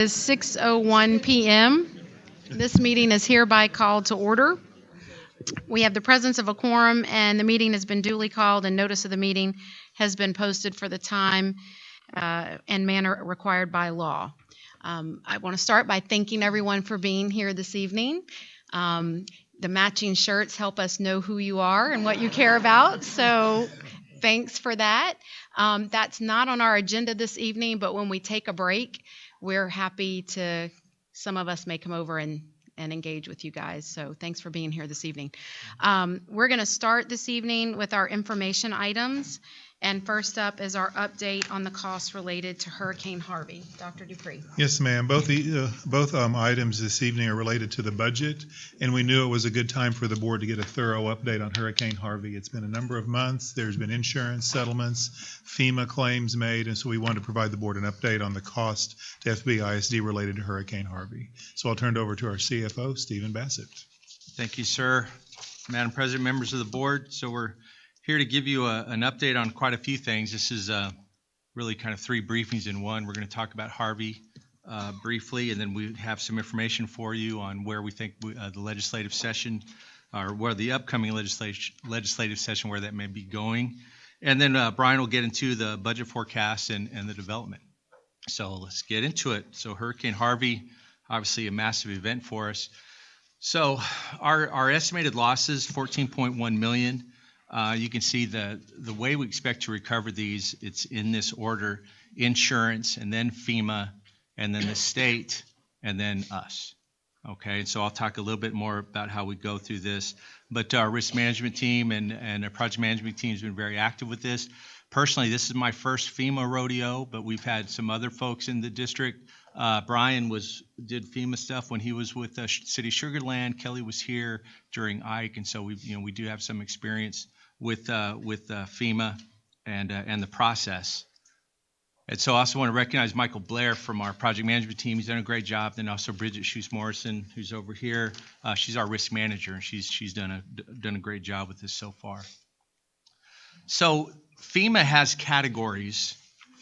Is 6:01 p.m. This meeting is hereby called to order. We have the presence of a quorum, and the meeting has been duly called, and notice of the meeting has been posted for the time and manner required by law. I want to start by thanking everyone for being here this evening. The matching shirts help us know who you are and what you care about, so thanks for that. That's not on our agenda this evening, but when we take a break, we're happy to, some of us may come over and engage with you guys. So thanks for being here this evening. We're going to start this evening with our information items. And first up is our update on the costs related to Hurricane Harvey. Dr. Dupree. Yes, ma'am. Both items this evening are related to the budget, and we knew it was a good time for the board to get a thorough update on Hurricane Harvey. It's been a number of months. There's been insurance settlements, FEMA claims made, and so we wanted to provide the board an update on the cost to FB ISD related to Hurricane Harvey. So I'll turn it over to our CFO, Stephen Bassett. Thank you, sir. Madam President, members of the board. So we're here to give you an update on quite a few things. This is really kind of three briefings in one. We're going to talk about Harvey briefly, and then we have some information for you on where we think the legislative session, or where the upcoming legislative session, where that may be going. And then Brian will get into the budget forecast and the development. So let's get into it. So Hurricane Harvey, obviously a massive event for us. So our estimated losses, $14.1 million. You can see the way we expect to recover these. It's in this order: insurance, and then FEMA, and then the state, and then us. Okay, so I'll talk a little bit more about how we go through this. But our risk management team and our project management team has been very active with this. Personally, this is my first FEMA rodeo, but we've had some other folks in the district. Brian did FEMA stuff when he was with City Sugar Land. Kelly was here during Ike, and so we do have some experience with FEMA and the process. And so I also want to recognize Michael Blair from our project management team. He's done a great job. Then also Bridget Schuse-Morrison, who's over here. She's our risk manager, and she's done a great job with this so far. So FEMA has categories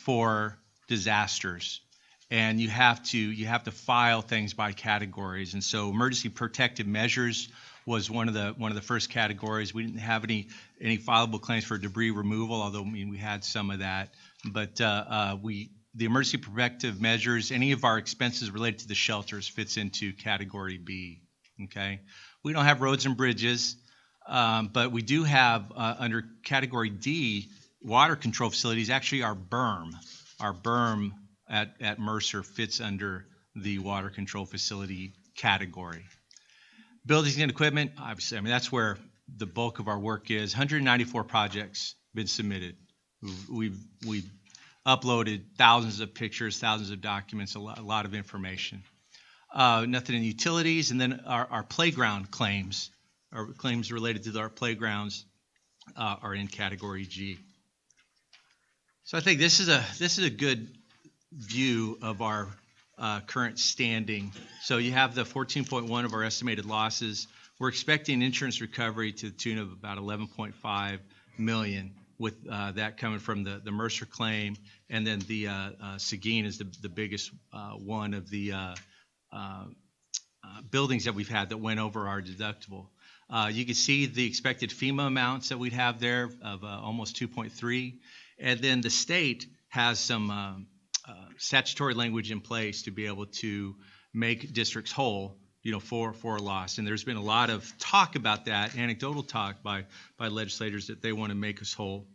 for disasters, and you have to file things by categories. And so emergency protective measures was one of the first categories. We didn't have any fileable claims for debris removal, although we had some of that. But the emergency protective measures, any of our expenses related to the shelters, fits into category B. Okay, we don't have roads and bridges, but we do have under category D, water control facilities. Actually, our berm at Mercer fits under the water control facility category. Buildings and equipment, obviously, that's where the bulk of our work is. 194 projects been submitted. We've uploaded thousands of pictures, thousands of documents, a lot of information. Nothing in utilities, and then our playground claims, or claims related to our playgrounds, are in category G. So I think this is a good view of our current standing. So you have the 14.1 of our estimated losses. We're expecting insurance recovery to the tune of about 11.5 million, with that coming from the Mercer claim, and then the Seguin is the biggest one of the buildings that we've had that went over our deductible. You can see the expected FEMA amounts that we'd have there of almost 2.3, and then the state has some statutory language in place to be able to make districts whole, for a loss. And there's been a lot of talk about that, anecdotal talk by legislators, that they want to make us whole.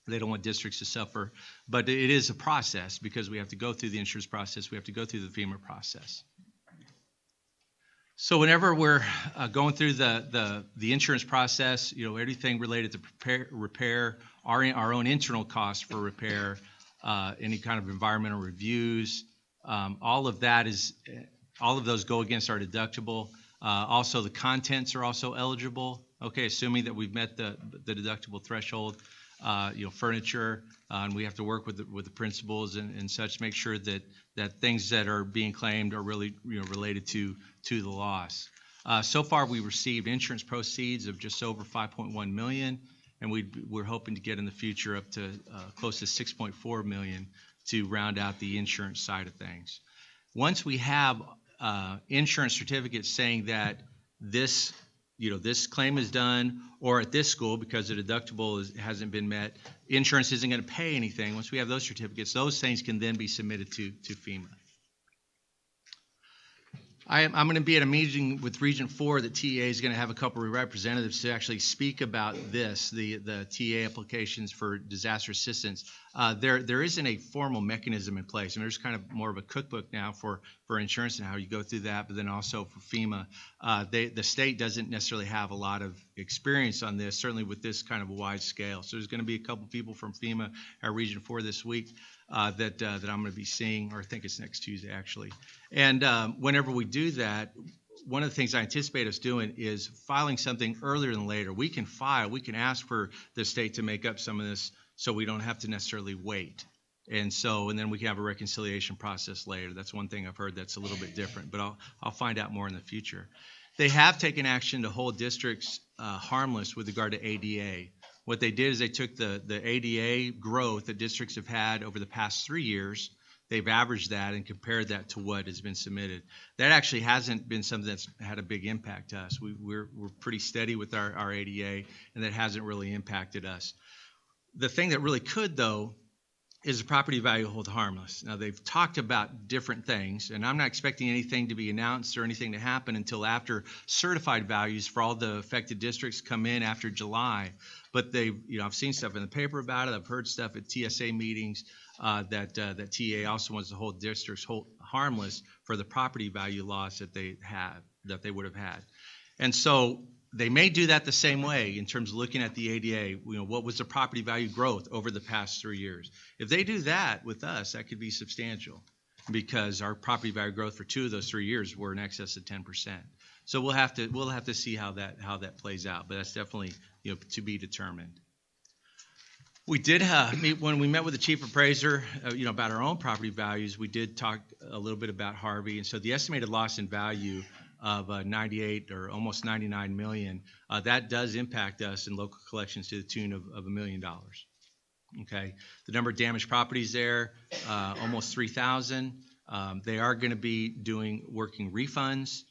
They don't want districts to suffer. But it is a process, because we have to go through the insurance process. We have to go through the FEMA process. So whenever we're going through the insurance process, everything related to repair, our own internal costs for repair, any kind of environmental reviews, all of those go against our deductible. Also, the contents are also eligible. Okay, assuming that we've met the deductible threshold. Furniture, and we have to work with the principals and such, make sure that things that are being claimed are really related to the loss. So far, we received insurance proceeds of just over 5.1 million. And we're hoping to get in the future up to close to 6.4 million to round out the insurance side of things. Once we have insurance certificates saying that this, this claim is done, or at this school, because the deductible hasn't been met, insurance isn't going to pay anything. Once we have those certificates, those things can then be submitted to FEMA. I'm going to be at a meeting with Region 4 that TEA is going to have a couple of representatives to actually speak about this, the TEA applications for disaster assistance. There isn't a formal mechanism in place. I mean, there's kind of more of a cookbook now for insurance and how you go through that, but then also for FEMA. The state doesn't necessarily have a lot of experience on this, certainly with this kind of a wide scale. So there's going to be a couple people from FEMA at Region 4 this week that I'm going to be seeing, or I think it's next Tuesday actually. And whenever we do that, one of the things I anticipate us doing is filing something earlier than later. We can ask for the state to make up some of this so we don't have to necessarily wait. And then we can have a reconciliation process later. That's one thing I've heard that's a little bit different, but I'll find out more in the future. They have taken action to hold districts harmless with regard to ADA. What they did is they took the ADA growth that districts have had over the past 3 years. They've averaged that and compared that to what has been submitted. That actually hasn't been something that's had a big impact to us. We're pretty steady with our ADA, and that hasn't really impacted us. The thing that really could, though, is the property value hold harmless. Now, they've talked about different things, and I'm not expecting anything to be announced or anything to happen until after certified values for all the affected districts come in after July. But I've seen stuff in the paper about it. I've heard stuff at TSA meetings that TA also wants to hold districts harmless for the property value loss that they would have had. And so they may do that the same way in terms of looking at the ADA. What was the property value growth over the past 3 years? If they do that with us, that could be substantial because our property value growth for 2 of those 3 years were in excess of 10%. So we'll have to see how that plays out, but that's definitely to be determined. We did meet when we met with the chief appraiser, about our own property values. We did talk a little bit about Harvey, and so the estimated loss in value of 98 or almost 99 million, that does impact us in local collections to the tune of $1 million. Okay, the number of damaged properties there, almost 3,000. They are going to be working refunds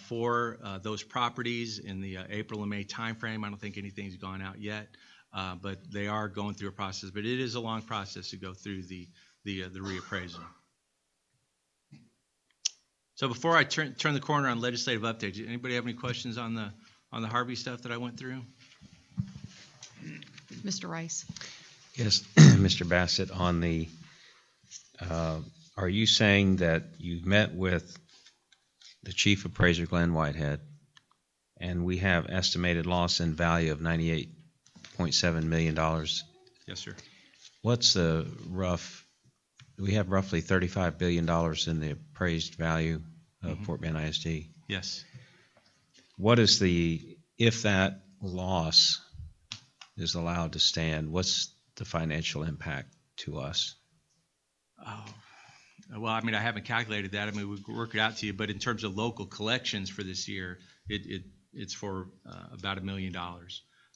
for those properties in the April and May timeframe. I don't think anything's gone out yet, but they are going through a process. But it is a long process to go through the reappraisal. So before I turn the corner on legislative updates, anybody have any questions on the Harvey stuff that I went through? Mr. Rice. Yes, Mr. Bassett, on the, are you saying that you met with the chief appraiser, Glenn Whitehead, and we have estimated loss in value of $98.7 million? Yes, sir. What's the we have roughly $35 billion in the appraised value of Fort Bend ISD. Yes. What is if that loss is allowed to stand, what's the financial impact to us? Oh, well, I mean, I haven't calculated that. I mean, we can work it out to you, but in terms of local collections for this year, it's for about $1 million.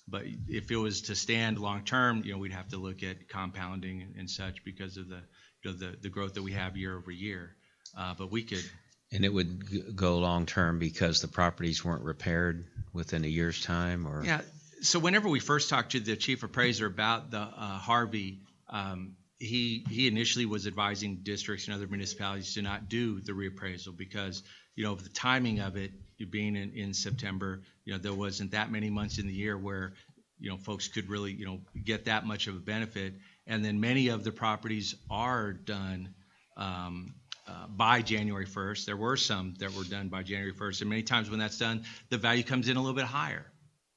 But if it was to stand long term, we'd have to look at compounding and such because of the growth that we have year over year. But we could. And it would go long term because the properties weren't repaired within a year's time, or? Yeah. So whenever we first talked to the chief appraiser about the Harvey, he initially was advising districts and other municipalities to not do the reappraisal because of the timing of it being in September. There wasn't that many months in the year where folks could really get that much of a benefit, and then many of the properties are done by January 1st. There were some that were done by January 1st, and many times when that's done, the value comes in a little bit higher.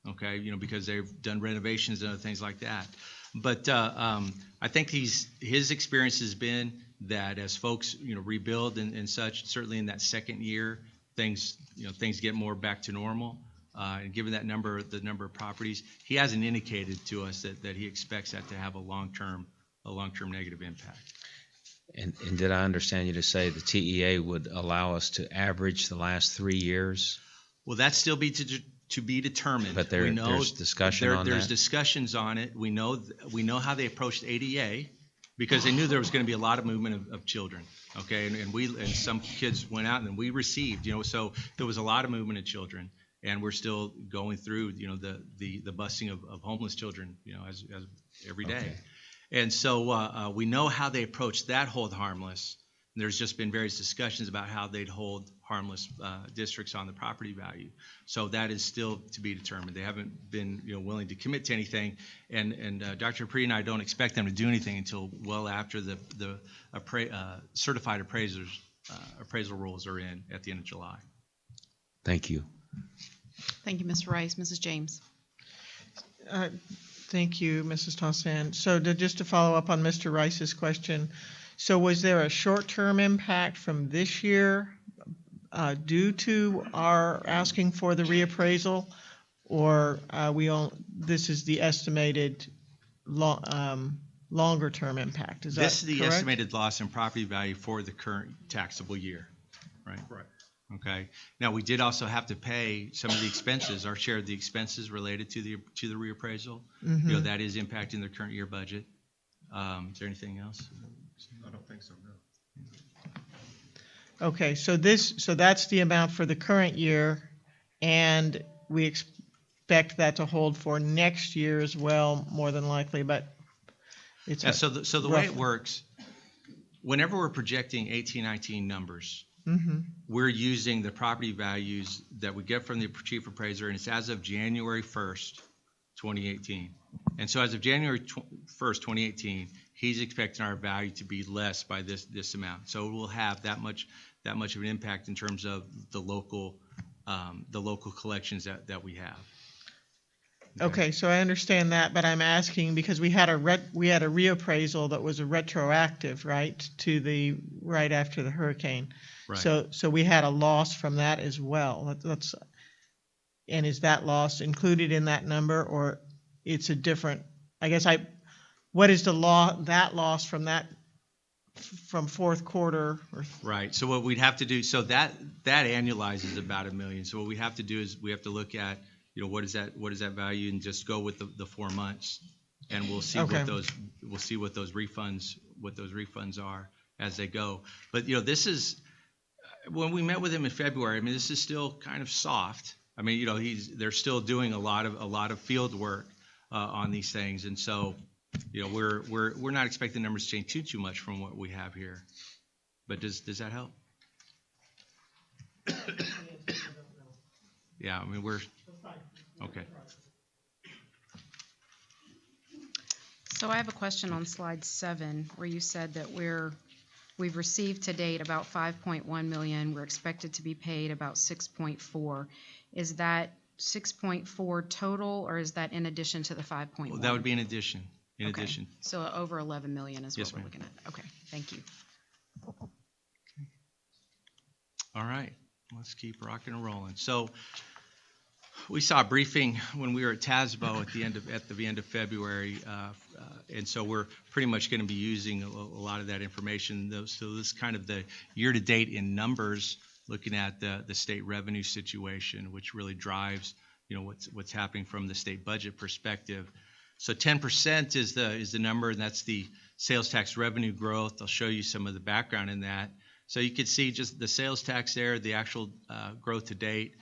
Okay, because they've done renovations and other things like that. But I think his experience has been that as folks rebuild and such, certainly in that second year, things get more back to normal. And given the number of properties, he hasn't indicated to us that he expects that to have a long-term negative impact. And did I understand you to say the TEA would allow us to average the last 3 years? Well, that's still to be determined. But there's discussion on that? There's discussions on it. We know how they approached ADA, because they knew there was going to be a lot of movement of children. Okay, and some kids went out and then we received, so there was a lot of movement of children, and we're still going through, the busing of homeless children, as every day. Okay. And so we know how they approach that hold harmless. There's just been various discussions about how they'd hold harmless districts on the property value. So that is still to be determined. They haven't been willing to commit to anything. And Dr. Apri and I don't expect them to do anything until well after the certified appraisal rules are in at the end of July. Thank you. Thank you, Mr. Rice. Mrs. James. Thank you, Mrs. Tossan. So just to follow up on Mr. Rice's question, so was there a short-term impact from this year due to our asking for the reappraisal, or this is the estimated longer-term impact? Is that This is the correct? estimated loss in property value for the current taxable year, right? Right. Okay. Now, we did also have to pay some of the expenses, our share of the expenses related to the reappraisal. Mhm. That is impacting their current year budget. Is there anything else? I don't think so, no. Okay, so that's the amount for the current year, and we expect that to hold for next year as well, more than likely, but it's Yeah, so the way it roughly. works, whenever we're projecting 18-19 numbers, Mhm. we're using the property values that we get from the chief appraiser, and it's as of January 1st, 2018. And so as of January 1st, 2018, he's expecting our value to be less by this amount. So it will have that much of an impact in terms of the local collections that we have. Okay, so I understand that, but I'm asking because we had a reappraisal that was a retroactive, right, to right after the hurricane. Right. So we had a loss from that as well. And is that loss included in that number, or it's a different? What is that loss from fourth quarter? Right. So what we'd have to do, so that annualizes about $1 million. So what we have to do is we have to look at, what is that value, and just go with the 4 months, and we'll see Okay. what those refunds are as they go. But this is, when we met with him in February, this is still kind of soft. They're still doing a lot of field work on these things, and so we're not expecting the numbers to change too much from what we have here. But does that help? Yeah, we're okay. So I have a question on slide 7, where you said that we've received to date about 5.1 million. We're expected to be paid about 6.4. Is that 6.4 total, or is that in addition to the 5.1? Well, that would be in addition. In Okay. addition. So over 11 million is Yes, what we're ma'am. looking at. Okay, thank you. All right, let's keep rocking and rolling. So we saw a briefing when we were at TASBO at the end of February, and so we're pretty much going to be using a lot of that information. So this is kind of the year-to-date in numbers, looking at the state revenue situation, which really drives what's happening from the state budget perspective. So 10% is the number, and that's the sales tax revenue growth. I'll show you some of the background in that. So you can see just the sales tax there, the actual growth to date.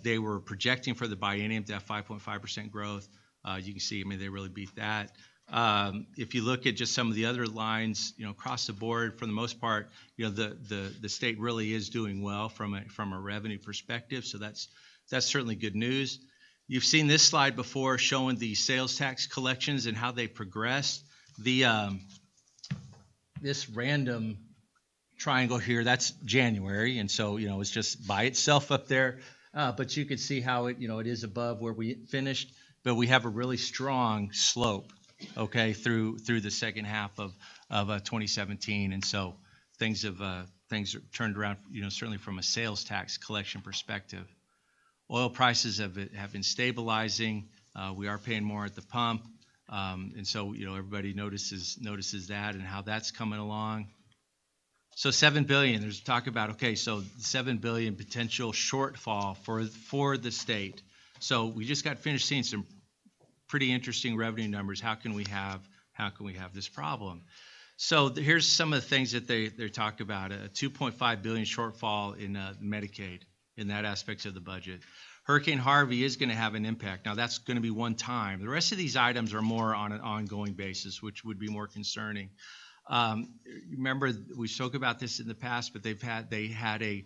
They were projecting for the biennium to have 5.5% growth. You can see, they really beat that. If you look at just some of the other lines, across the board, for the most part, the state really is doing well from a revenue perspective. So that's certainly good news. You've seen this slide before, showing the sales tax collections and how they progressed. This random triangle here, that's January, and so it's just by itself up there. But you can see how it is above where we finished, but we have a really strong slope, okay, through the second half of 2017, and so things are turned around, certainly from a sales tax collection perspective. Oil prices have been stabilizing. We are paying more at the pump, and so everybody notices that and how that's coming along. So $7 billion. There's talk about, okay, so $7 billion potential shortfall for the state. So we just got finished seeing some pretty interesting revenue numbers. How can we have this problem? So here's some of the things that they talk about. A $2.5 billion shortfall in Medicaid in that aspect of the budget. Hurricane Harvey is going to have an impact. Now, that's going to be one time. The rest of these items are more on an ongoing basis, which would be more concerning. Remember, we spoke about this in the past, but they had a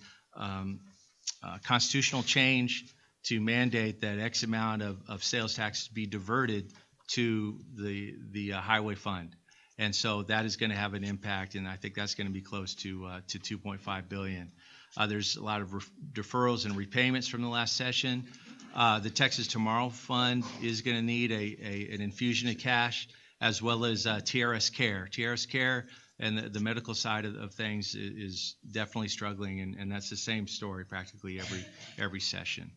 constitutional change to mandate that X amount of sales taxes be diverted to the highway fund. And so that is going to have an impact, and I think that's going to be close to $2.5 billion. There's a lot of deferrals and repayments from the last session. The Texas Tomorrow Fund is going to need an infusion of cash, as well as TRS Care. TRS Care and the medical side of things is definitely struggling, and that's the same story practically every session.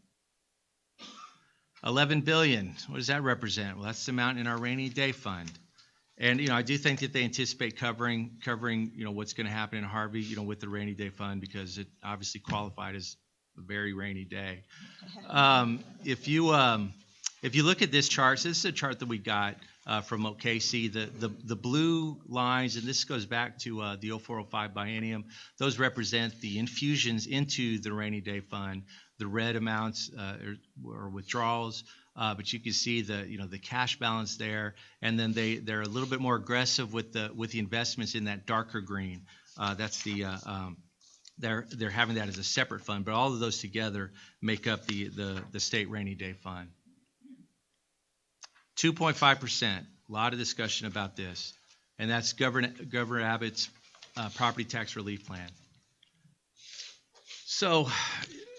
$11 billion, what does that represent? Well, that's the amount in our rainy day fund. And, I do think that they anticipate covering, what's going to happen in Harvey, with the rainy day fund, because it obviously qualified as a very rainy day. If you look at this chart, so this is a chart that we got from OKC. The blue lines, and this goes back to the 0405 biennium, those represent the infusions into the rainy day fund. The red amounts are withdrawals. But you can see the cash balance there, and then they're a little bit more aggressive with the investments in that darker green. That's they're having that as a separate fund, but all of those together make up the state rainy day fund. 2.5%. A lot of discussion about this, and that's Governor Abbott's property tax relief plan. So,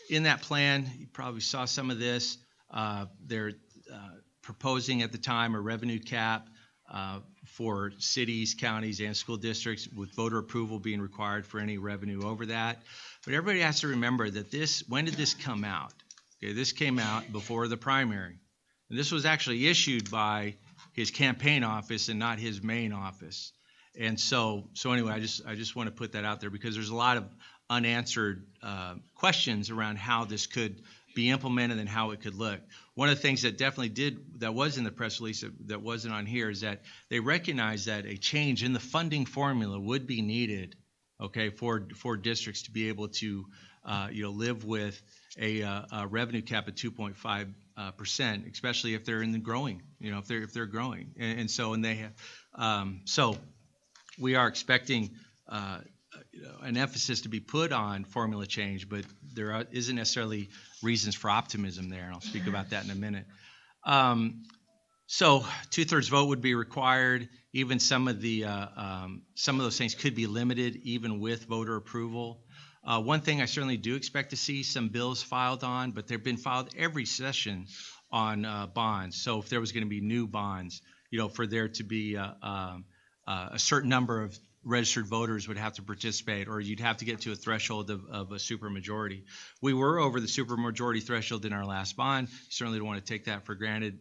in that plan, you probably saw some of this. They're proposing at the time a revenue cap for cities, counties, and school districts, with voter approval being required for any revenue over that. But everybody has to remember that when did this come out? Okay, this came out before the primary. And this was actually issued by his campaign office and not his main office. And so anyway, I just want to put that out there, because there's a lot of unanswered questions around how this could be implemented and how it could look. One of the things that that was in the press release that wasn't on here, is that they recognize that a change in the funding formula would be needed, okay, for districts to be able to live with a revenue cap at 2.5%, especially if they're in the growing, if they're growing, and they have so we are expecting an emphasis to be put on formula change, but there isn't necessarily reasons for optimism there, and I'll speak about that in a minute. So 2/3 vote would be required. Even some of those things could be limited, even with voter approval. One thing I certainly do expect to see some bills filed on, but they've been filed every session on bonds. So if there was going to be new bonds, for there to be a certain number of registered voters would have to participate, or you'd have to get to a threshold of a supermajority. We were over the supermajority threshold in our last bond. Certainly don't want to take that for granted,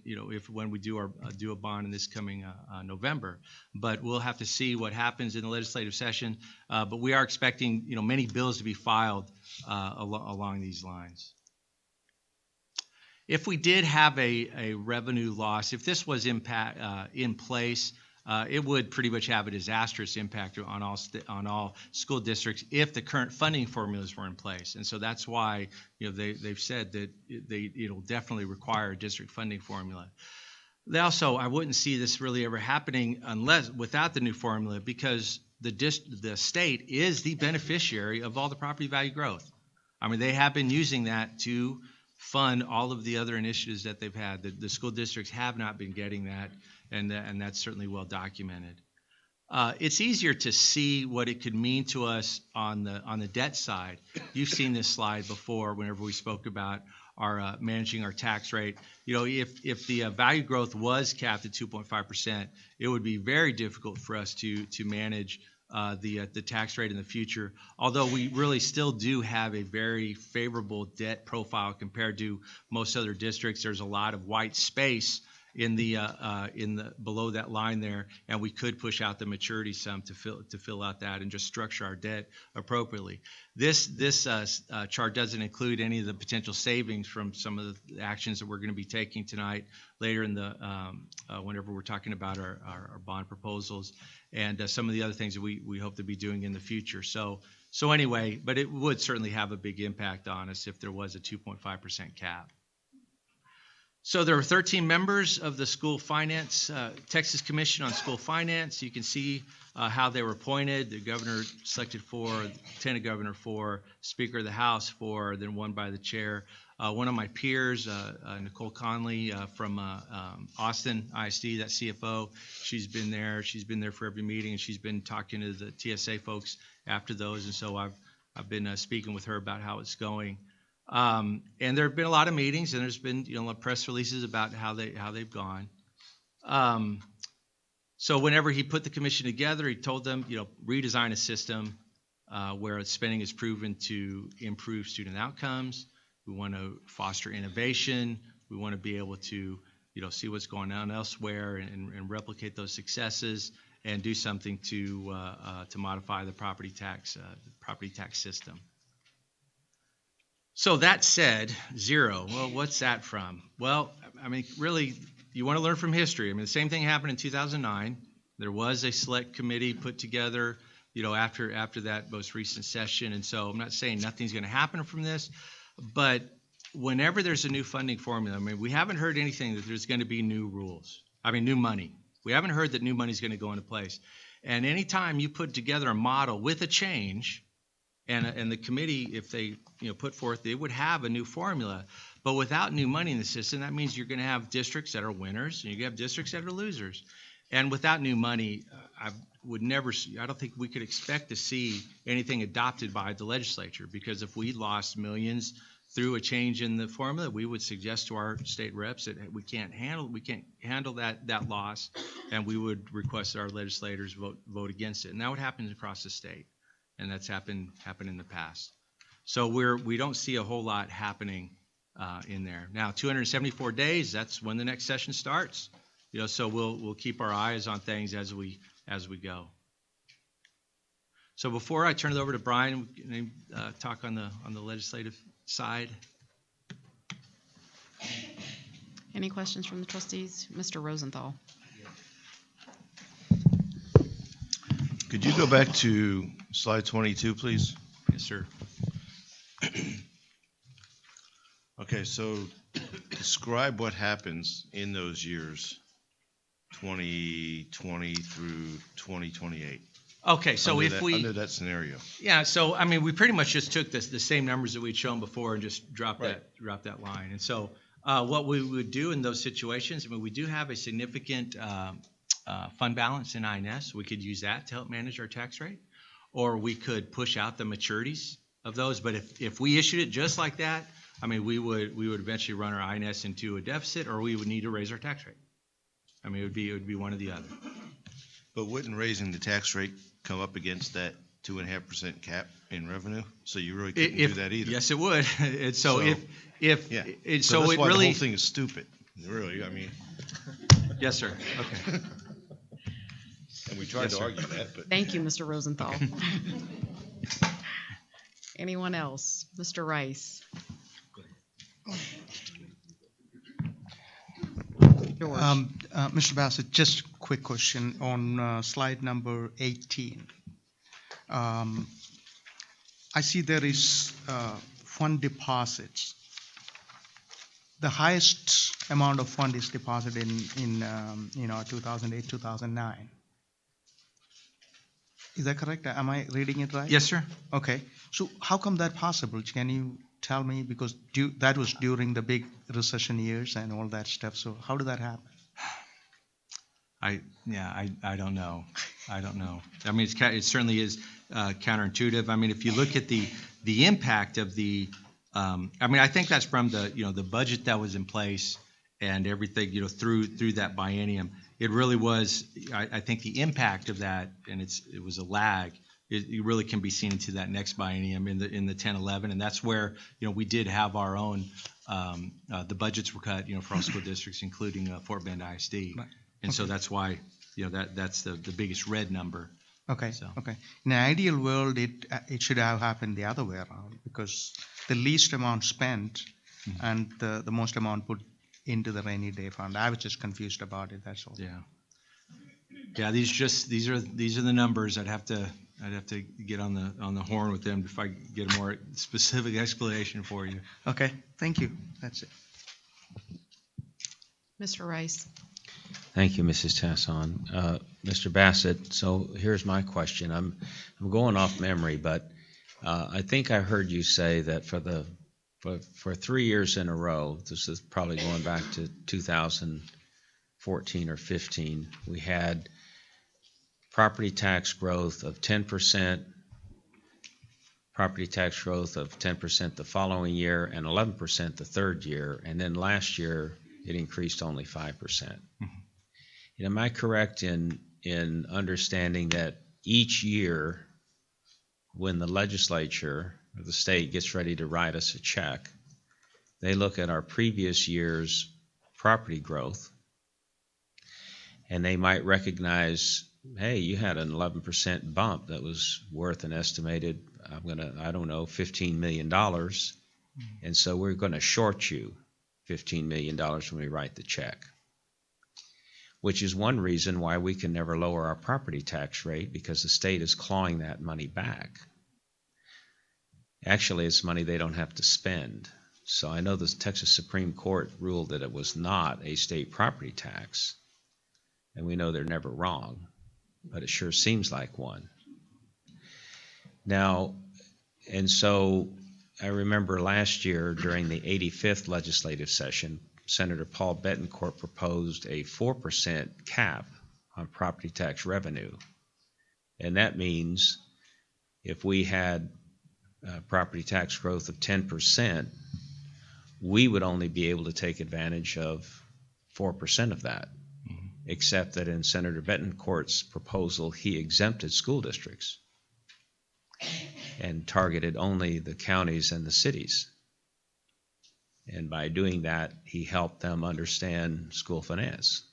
when we do a bond in this coming November. But we'll have to see what happens in the legislative session. But we are expecting, many bills to be filed along these lines. If we did have a revenue loss, if this was in place, it would pretty much have a disastrous impact on all school districts if the current funding formulas were in place. And so that's why they've said that it'll definitely require a district funding formula. They also, I wouldn't see this really ever happening without the new formula, because the state is the beneficiary of all the property value growth. I mean, they have been using that to fund all of the other initiatives that they've had. The school districts have not been getting that, and that's certainly well documented. It's easier to see what it could mean to us on the debt side. You've seen this slide before whenever we spoke about our managing our tax rate. If the value growth was capped at 2.5%, it would be very difficult for us to manage the tax rate in the future, although we really still do have a very favorable debt profile compared to most other districts. There's a lot of white space in the below that line there, and we could push out the maturity sum to fill out that and just structure our debt appropriately. This chart doesn't include any of the potential savings from some of the actions that we're going to be taking tonight, later in the whenever we're talking about our bond proposals and some of the other things that we hope to be doing in the future. So anyway, but it would certainly have a big impact on us if there was a 2.5% cap. So there are 13 members of the School Finance, Texas Commission on School Finance. You can see how they were appointed. The governor selected 4, lieutenant governor 4, Speaker of the House 4, then 1 by the chair. One of my peers, Nicole Conley from Austin ISD, that CFO, she's been there. She's been there for every meeting, and she's been talking to the TSA folks after those. And so I've been speaking with her about how it's going. And there have been a lot of meetings, and there's been a lot of press releases about how they've gone. So whenever he put the commission together, he told them, redesign a system where spending is proven to improve student outcomes. We want to foster innovation. We want to be able to, see what's going on elsewhere and replicate those successes and do something to modify the property tax system. So that said, 0. Well, what's that from? Well, I mean, really, you want to learn from history. I mean, the same thing happened in 2009. There was a select committee put together, after that most recent session. And so I'm not saying nothing's going to happen from this, but whenever there's a new funding formula, I mean, we haven't heard anything that there's going to be new money. We haven't heard that new money is going to go into place. And anytime you put together a model with a change, and the committee, if they put forth, they would have a new formula. But without new money in the system, that means you're going to have districts that are winners, and you have districts that are losers. And without new money, I don't think we could expect to see anything adopted by the legislature, because if we lost millions through a change in the formula, we would suggest to our state reps that we can't handle that loss, and we would request that our legislators vote against it. And that would happen across the state, and that's happened in the past. So we don't see a whole lot happening in there. Now, 274 days, that's when the next session starts. So we'll keep our eyes on things as we go. So before I turn it over to Brian, talk on the legislative side. Any questions from the trustees? Mr. Rosenthal. Could you go back to slide 22, please? Yes, sir. Okay, so describe what happens in those years, 2020 through 2028. Okay, so under that scenario. Yeah, so I mean, we pretty much just took the same numbers that we'd shown before and just dropped that line. And so what we would do in those situations, I mean, we do have a significant fund balance in INS. We could use that to help manage our tax rate, or we could push out the maturities of those. But if we issued it just like that, I mean, we would eventually run our INS into a deficit, or we would need to raise our tax rate. I mean, it would be one or the other. But wouldn't raising the tax rate come up against that 2.5% cap in revenue? So you really couldn't do that either. Yes, it would. And so that's why the whole thing is stupid. Really, I mean. Yes, sir. Okay. And we tried to argue that, but. Thank you, Mr. Rosenthal. Anyone else? Mr. Rice. George. Mr. Bassett, just a quick question on slide number 18. I see there is fund deposits. The highest amount of fund is deposited in 2008, 2009. Is that correct? Am I reading it right? Yes, sir. Okay. So how come that possible? Can you tell me? Because that was during the big recession years and all that stuff. So how did that happen? I don't know. I mean, it certainly is counterintuitive. I mean, if you look at the impact of the, I mean, I think that's from the budget that was in place and everything, through that biennium. It really was. I think the impact of that, and it was a lag. it really can be seen into that next biennium in the 10-11, and that's where, we did have our own, the budgets were cut, for all school districts, including Fort Bend ISD. Right. And so that's why, that's the biggest red number. Okay, So. okay. In an ideal world, it should have happened the other way around, because the least amount spent and the most amount put into the rainy day fund. I was just confused about it, that's all. Yeah. Yeah, these are the numbers. I'd have to get on the horn with them if I get a more specific explanation for you. Okay, thank you. That's it. Mr. Rice. Thank you, Mrs. Tasson. Mr. Bassett, so here's my question. I'm going off memory, but I think I heard you say that for 3 years in a row, this is probably going back to 2014 or 15, we had property tax growth of 10%, property tax growth of 10% the following year, and 11% the third year, and then last year it increased only 5%. Mm-hmm. Am I correct in understanding that each year when the legislature or the state gets ready to write us a check, they look at our previous year's property growth and they might recognize, hey, you had an 11% bump that was worth an estimated, $15 million. And so we're going to short you $15 million when we write the check, which is one reason why we can never lower our property tax rate, because the state is clawing that money back. Actually, it's money they don't have to spend. So I know the Texas Supreme Court ruled that it was not a state property tax, and we know they're never wrong, but it sure seems like one. Now, and so I remember last year during the 85th legislative session, Senator Paul Bettencourt proposed a 4% cap on property tax revenue. And that means if we had property tax growth of 10%, we would only be able to take advantage of 4% of that, except that in Senator Bettencourt's proposal, he exempted school districts and targeted only the counties and the cities. And by doing that, he helped them understand school finance.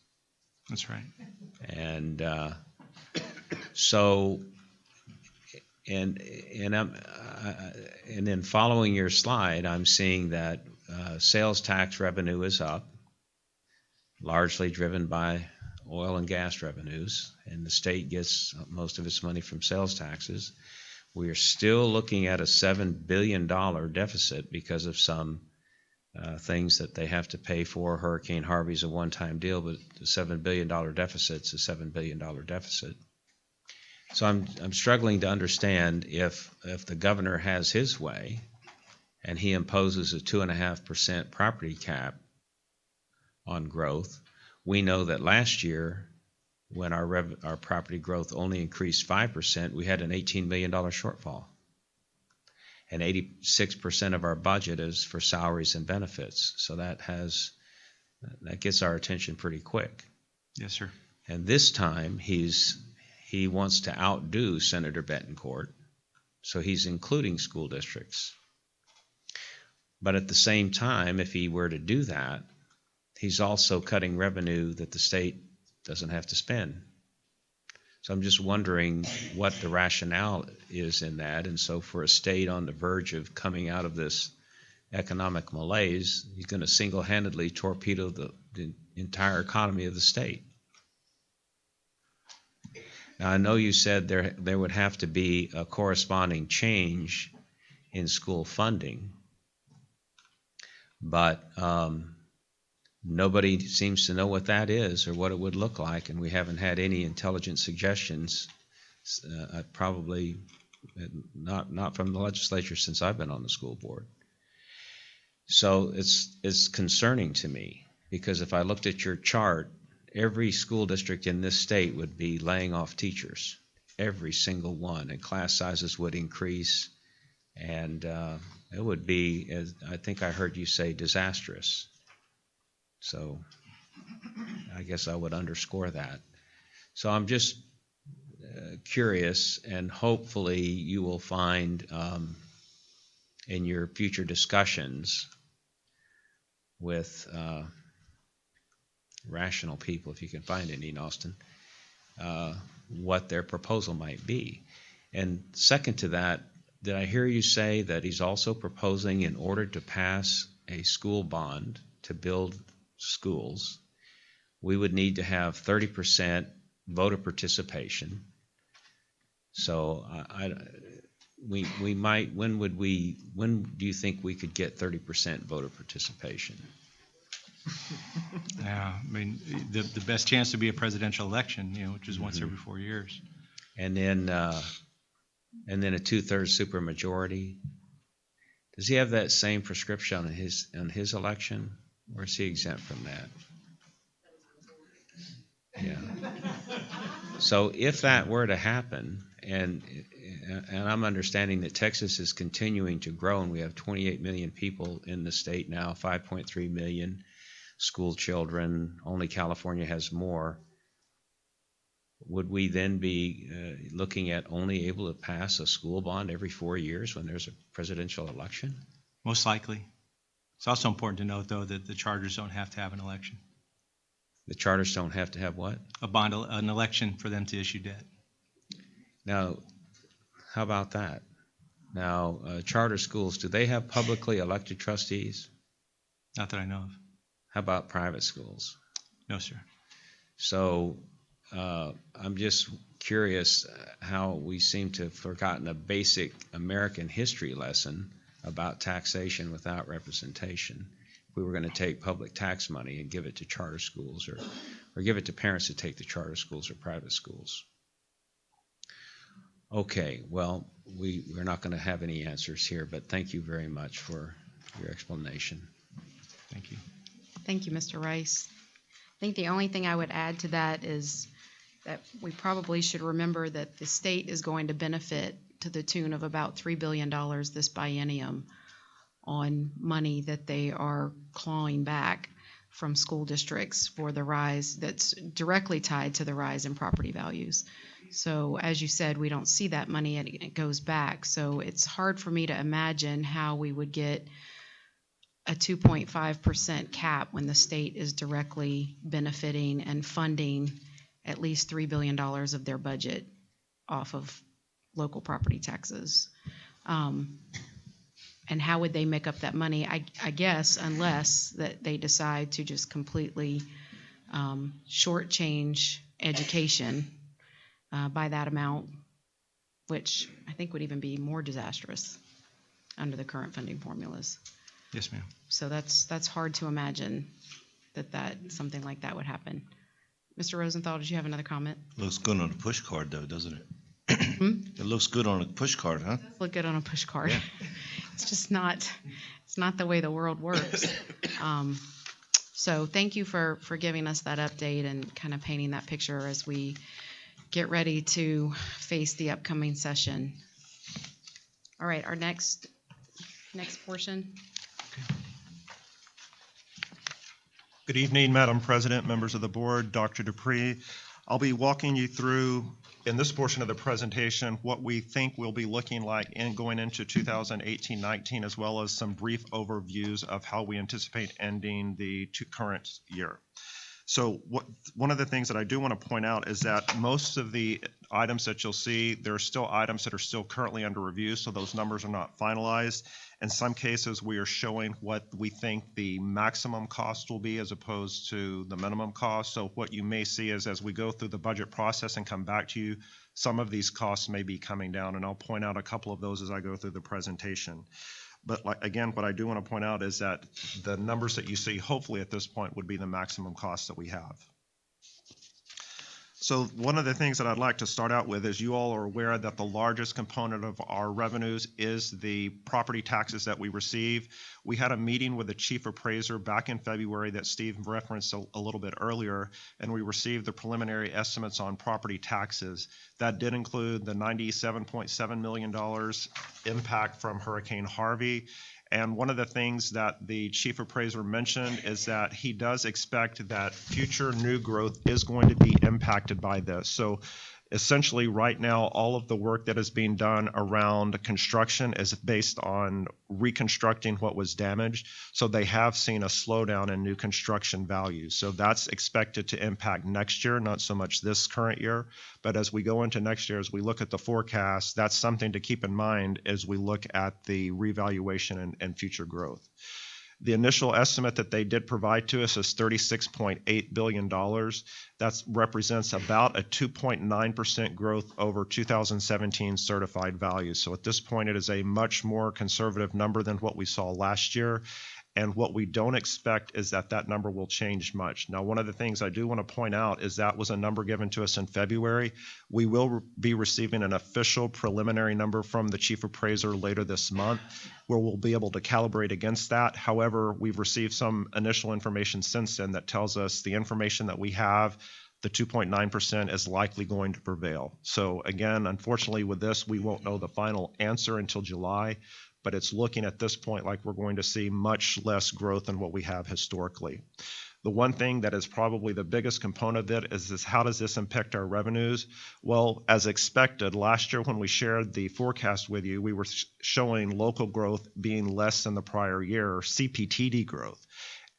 That's right. And so, and then following your slide, I'm seeing that sales tax revenue is up, largely driven by oil and gas revenues, and the state gets most of its money from sales taxes. We are still looking at a $7 billion deficit because of some things that they have to pay for. Hurricane Harvey's a one-time deal, but the $7 billion deficit's a $7 billion deficit. So I'm struggling to understand if the governor has his way and he imposes a 2.5% property cap on growth. We know that last year, when our property growth only increased 5%, we had an $18 million shortfall. And 86% of our budget is for salaries and benefits. So that gets our attention pretty quick. Yes, sir. And this time he wants to outdo Senator Bettencourt, so he's including school districts. But at the same time, if he were to do that, he's also cutting revenue that the state doesn't have to spend. So I'm just wondering what the rationale is in that. And so for a state on the verge of coming out of this economic malaise, he's going to single-handedly torpedo the entire economy of the state. Now, I know you said there would have to be a corresponding change in school funding, but nobody seems to know what that is or what it would look like, and we haven't had any intelligent suggestions, probably not from the legislature since I've been on the school board. So it's concerning to me, because if I looked at your chart, every school district in this state would be laying off teachers, every single one, and class sizes would increase, and it would be, as I think I heard you say, disastrous. So I guess I would underscore that. So I'm just curious, and hopefully you will find in your future discussions with rational people, if you can find any in Austin, what their proposal might be. And second to that, did I hear you say that he's also proposing, in order to pass a school bond to build schools, we would need to have 30% voter participation? So we might, when do you think we could get 30% voter participation? Yeah, I mean, the best chance to be a presidential election, which is once every 4 years. And then a 2/3 supermajority. Does he have that same prescription on his election, or is he exempt from that? Yeah. So if that were to happen, and I'm understanding that Texas is continuing to grow, and we have 28 million people in the state now, 5.3 million school children, only California has more. Would we then be looking at only able to pass a school bond every 4 years when there's a presidential election? Most likely. It's also important to note, though, that the charters don't have to have an election. The charters don't have to have what? An election for them to issue debt. Now, how about that? Now, charter schools, do they have publicly elected trustees? Not that I know of. How about private schools? No, sir. So I'm just curious how we seem to have forgotten a basic American history lesson about taxation without representation. If we were going to take public tax money and give it to charter schools, or give it to parents to take to charter schools or private schools. Okay, well, we're not going to have any answers here, but thank you very much for your explanation. Thank you. Thank you, Mr. Rice. I think the only thing I would add to that is that we probably should remember that the state is going to benefit to the tune of about $3 billion this biennium on money that they are clawing back from school districts for the rise that's directly tied to the rise in property values. So as you said, we don't see that money and it goes back. So it's hard for me to imagine how we would get a 2.5% cap when the state is directly benefiting and funding at least $3 billion of their budget off of local property taxes. And how would they make up that money? I guess unless that they decide to just completely shortchange education by that amount, which I think would even be more disastrous under the current funding formulas. Yes, ma'am. So that's hard to imagine that something like that would happen. Mr. Rosenthal, did you have another comment? Looks good on a push card, though, doesn't it? It looks good on a push card, huh? Look good on a push card. Yeah. It's just not the way the world works. So thank you for giving us that update and kind of painting that picture as we get ready to face the upcoming session. All right, our next portion. Good evening, Madam President, members of the board, Dr. Dupree. I'll be walking you through, in this portion of the presentation, what we think we'll be looking like in going into 2018-19, as well as some brief overviews of how we anticipate ending the current year. So one of the things that I do want to point out is that most of the items that you'll see, there are still items that are still currently under review, so those numbers are not finalized. In some cases, we are showing what we think the maximum cost will be as opposed to the minimum cost. So what you may see is as we go through the budget process and come back to you, some of these costs may be coming down, and I'll point out a couple of those as I go through the presentation. But again, what I do want to point out is that the numbers that you see, hopefully at this point, would be the maximum cost that we have. So one of the things that I'd like to start out with is you all are aware that the largest component of our revenues is the property taxes that we receive. We had a meeting with the chief appraiser back in February that Steve referenced a little bit earlier, and we received the preliminary estimates on property taxes. That did include the $97.7 million impact from Hurricane Harvey. And one of the things that the chief appraiser mentioned is that he does expect that future new growth is going to be impacted by this. So Essentially, right now, all of the work that is being done around construction is based on reconstructing what was damaged. So they have seen a slowdown in new construction values. So that's expected to impact next year, not so much this current year. But as we go into next year, as we look at the forecast, that's something to keep in mind as we look at the revaluation and future growth. The initial estimate that they did provide to us is $36.8 billion. That represents about a 2.9% growth over 2017 certified values. So at this point, it is a much more conservative number than what we saw last year. And what we don't expect is that that number will change much. Now, one of the things I do want to point out is that was a number given to us in February. We will be receiving an official preliminary number from the chief appraiser later this month, where we'll be able to calibrate against that. However, we've received some initial information since then that tells us the information that we have, the 2.9% is likely going to prevail. So again, unfortunately with this, we won't know the final answer until July. But it's looking at this point like we're going to see much less growth than what we have historically. The one thing that is probably the biggest component of it is this: how does this impact our revenues? Well, as expected, last year when we shared the forecast with you, we were showing local growth being less than the prior year, CPTD growth.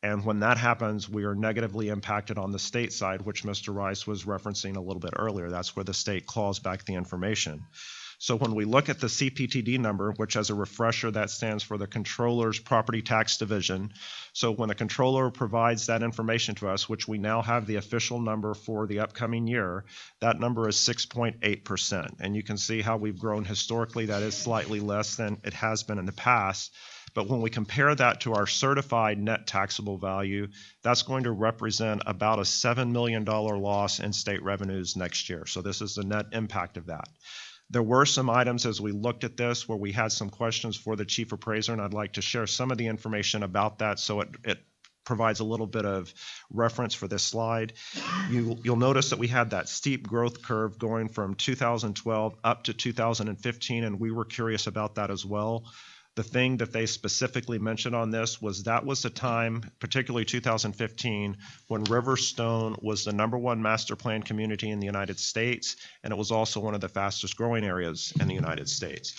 And when that happens, we are negatively impacted on the state side, which Mr. Rice was referencing a little bit earlier. That's where the state claws back the information. So when we look at the CPTD number, which as a refresher, that stands for the Controller's Property Tax Division. So when the controller provides that information to us, which we now have the official number for the upcoming year, that number is 6.8%. And you can see how we've grown historically. That is slightly less than it has been in the past. But when we compare that to our certified net taxable value, that's going to represent about a $7 million loss in state revenues next year. So this is the net impact of that. There were some items as we looked at this where we had some questions for the chief appraiser, and I'd like to share some of the information about that so it provides a little bit of reference for this slide. You'll notice that we had that steep growth curve going from 2012 up to 2015, and we were curious about that as well. The thing that they specifically mentioned on this was that was the time, particularly 2015, when Riverstone was the #1 master plan community in the United States, and it was also one of the fastest growing areas in the United States.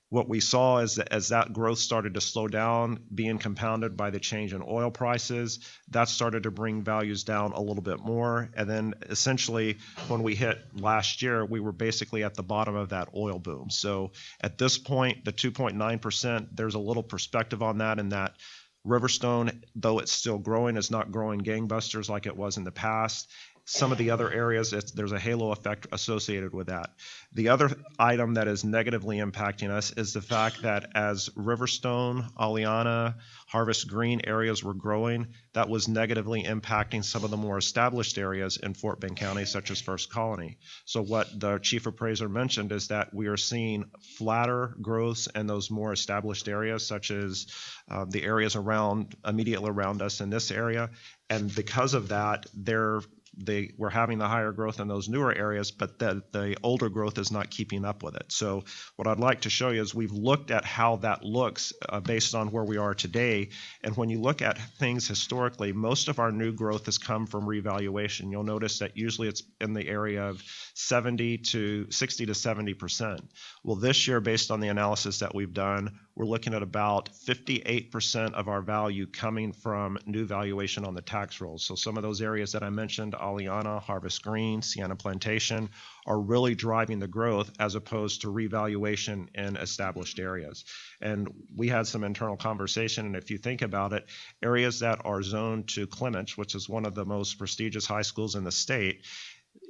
What we saw is that as that growth started to slow down, being compounded by the change in oil prices, that started to bring values down a little bit more. And then essentially when we hit last year, we were basically at the bottom of that oil boom. So at this point, the 2.9%, there's a little perspective on that, in that Riverstone, though it's still growing, is not growing gangbusters like it was in the past. Some of the other areas, there's a halo effect associated with that. The other item that is negatively impacting us is the fact that as Riverstone, Aliana, Harvest Green areas were growing, that was negatively impacting some of the more established areas in Fort Bend County, such as First Colony. So what the chief appraiser mentioned is that we are seeing flatter growths in those more established areas, such as the areas immediately around us in this area. And because of that, we're having the higher growth in those newer areas, but the older growth is not keeping up with it. So what I'd like to show you is we've looked at how that looks based on where we are today. And when you look at things historically, most of our new growth has come from revaluation. You'll notice that usually it's in the area of 60 to 70%. Well, this year, based on the analysis that we've done, we're looking at about 58% of our value coming from new valuation on the tax rolls. So some of those areas that I mentioned, Aliana, Harvest Green, Sienna Plantation, are really driving the growth as opposed to revaluation in established areas. And we had some internal conversation, and if you think about it, areas that are zoned to Clements, which is one of the most prestigious high schools in the state,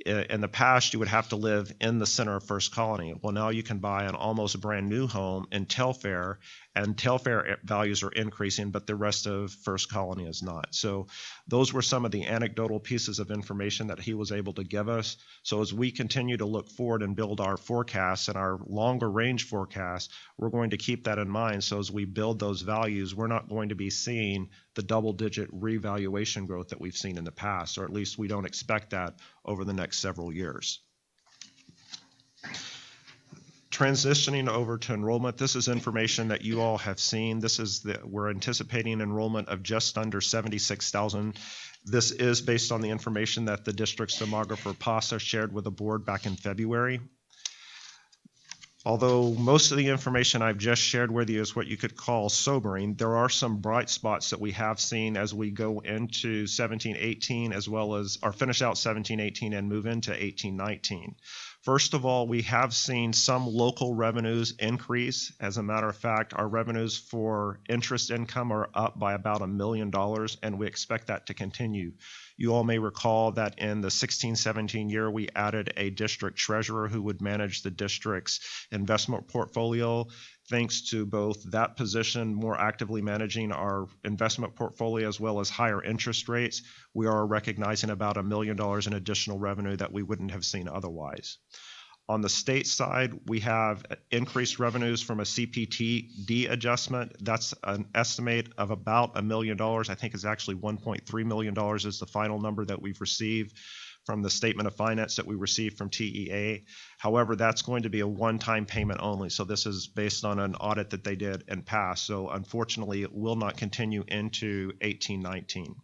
in the past, you would have to live in the center of First Colony. Well, now you can buy an almost brand new home in Telfair, and Telfair values are increasing, but the rest of First Colony is not. So those were some of the anecdotal pieces of information that he was able to give us. So as we continue to look forward and build our forecasts and our longer range forecasts, we're going to keep that in mind. So as we build those values, we're not going to be seeing the double-digit revaluation growth that we've seen in the past, or at least we don't expect that over the next several years. Transitioning over to enrollment, this is information that you all have seen. We're anticipating enrollment of just under 76,000. This is based on the information that the district's demographer PASA shared with the board back in February. Although most of the information I've just shared with you is what you could call sobering, there are some bright spots that we have seen as we go into 17-18, as well as finish out 17-18 and move into 18-19. First of all, we have seen some local revenues increase. As a matter of fact, our revenues for interest income are up by about $1 million, and we expect that to continue. You all may recall that in the 16-17 year, we added a district treasurer who would manage the district's investment portfolio. Thanks to both that position more actively managing our investment portfolio as well as higher interest rates, we are recognizing about $1 million in additional revenue that we wouldn't have seen otherwise. On the state side, we have increased revenues from a CPTD adjustment. That's an estimate of about $1 million. I think it's actually $1.3 million is the final number that we've received from the statement of finance that we received from TEA. However, that's going to be a one-time payment only. So this is based on an audit that they did and passed. So unfortunately, it will not continue into 18-19.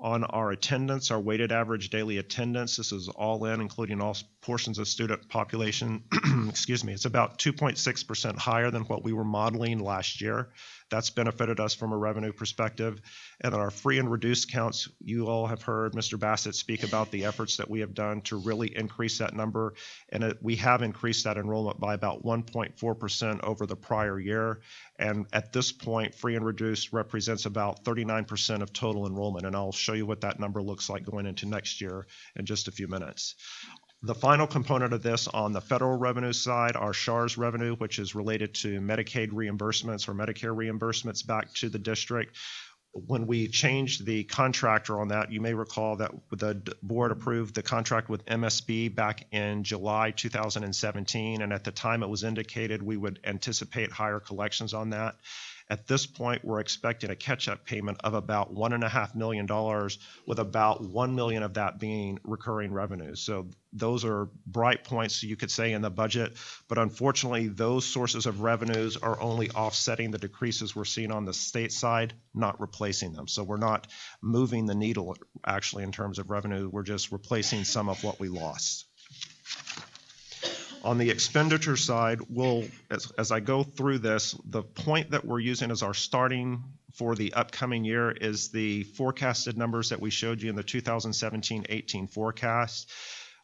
On our attendance, our weighted average daily attendance, this is all in, including all portions of student population, excuse me, it's about 2.6% higher than what we were modeling last year. That's benefited us from a revenue perspective. And on our free and reduced counts, you all have heard Mr. Bassett speak about the efforts that we have done to really increase that number. And we have increased that enrollment by about 1.4% over the prior year. And at this point, free and reduced represents about 39% of total enrollment. And I'll show you what that number looks like going into next year in just a few minutes. The final component of this on the federal revenue side, our SHARS revenue, which is related to Medicaid reimbursements or Medicare reimbursements back to the district. When we changed the contractor on that, you may recall that the board approved the contract with MSB back in July 2017, and at the time it was indicated we would anticipate higher collections on that. At this point, we're expecting a catch-up payment of about $1.5 million, with about $1 million of that being recurring revenues. So those are bright points, you could say, in the budget. But unfortunately, those sources of revenues are only offsetting the decreases we're seeing on the state side, not replacing them. So we're not moving the needle, actually, in terms of revenue. We're just replacing some of what we lost. On the expenditure side, as I go through this, the point that we're using as our starting for the upcoming year is the forecasted numbers that we showed you in the 2017-18 forecast.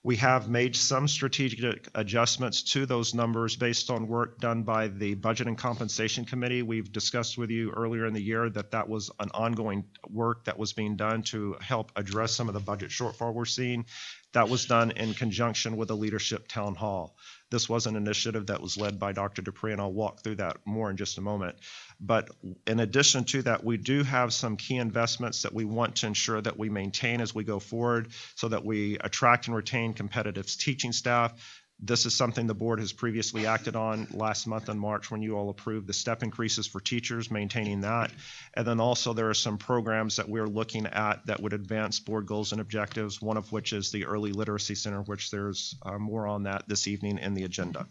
We have made some strategic adjustments to those numbers based on work done by the Budget and Compensation Committee. We've discussed with you earlier in the year that was an ongoing work that was being done to help address some of the budget shortfall we're seeing. That was done in conjunction with the Leadership Town Hall. This was an initiative that was led by Dr. Dupree, and I'll walk through that more in just a moment. But in addition to that, we do have some key investments that we want to ensure that we maintain as we go forward so that we attract and retain competitive teaching staff. This is something the board has previously acted on last month in March when you all approved the step increases for teachers, maintaining that. And then also there are some programs that we're looking at that would advance board goals and objectives, one of which is the Early Literacy Center, which there's more on that this evening in the agenda.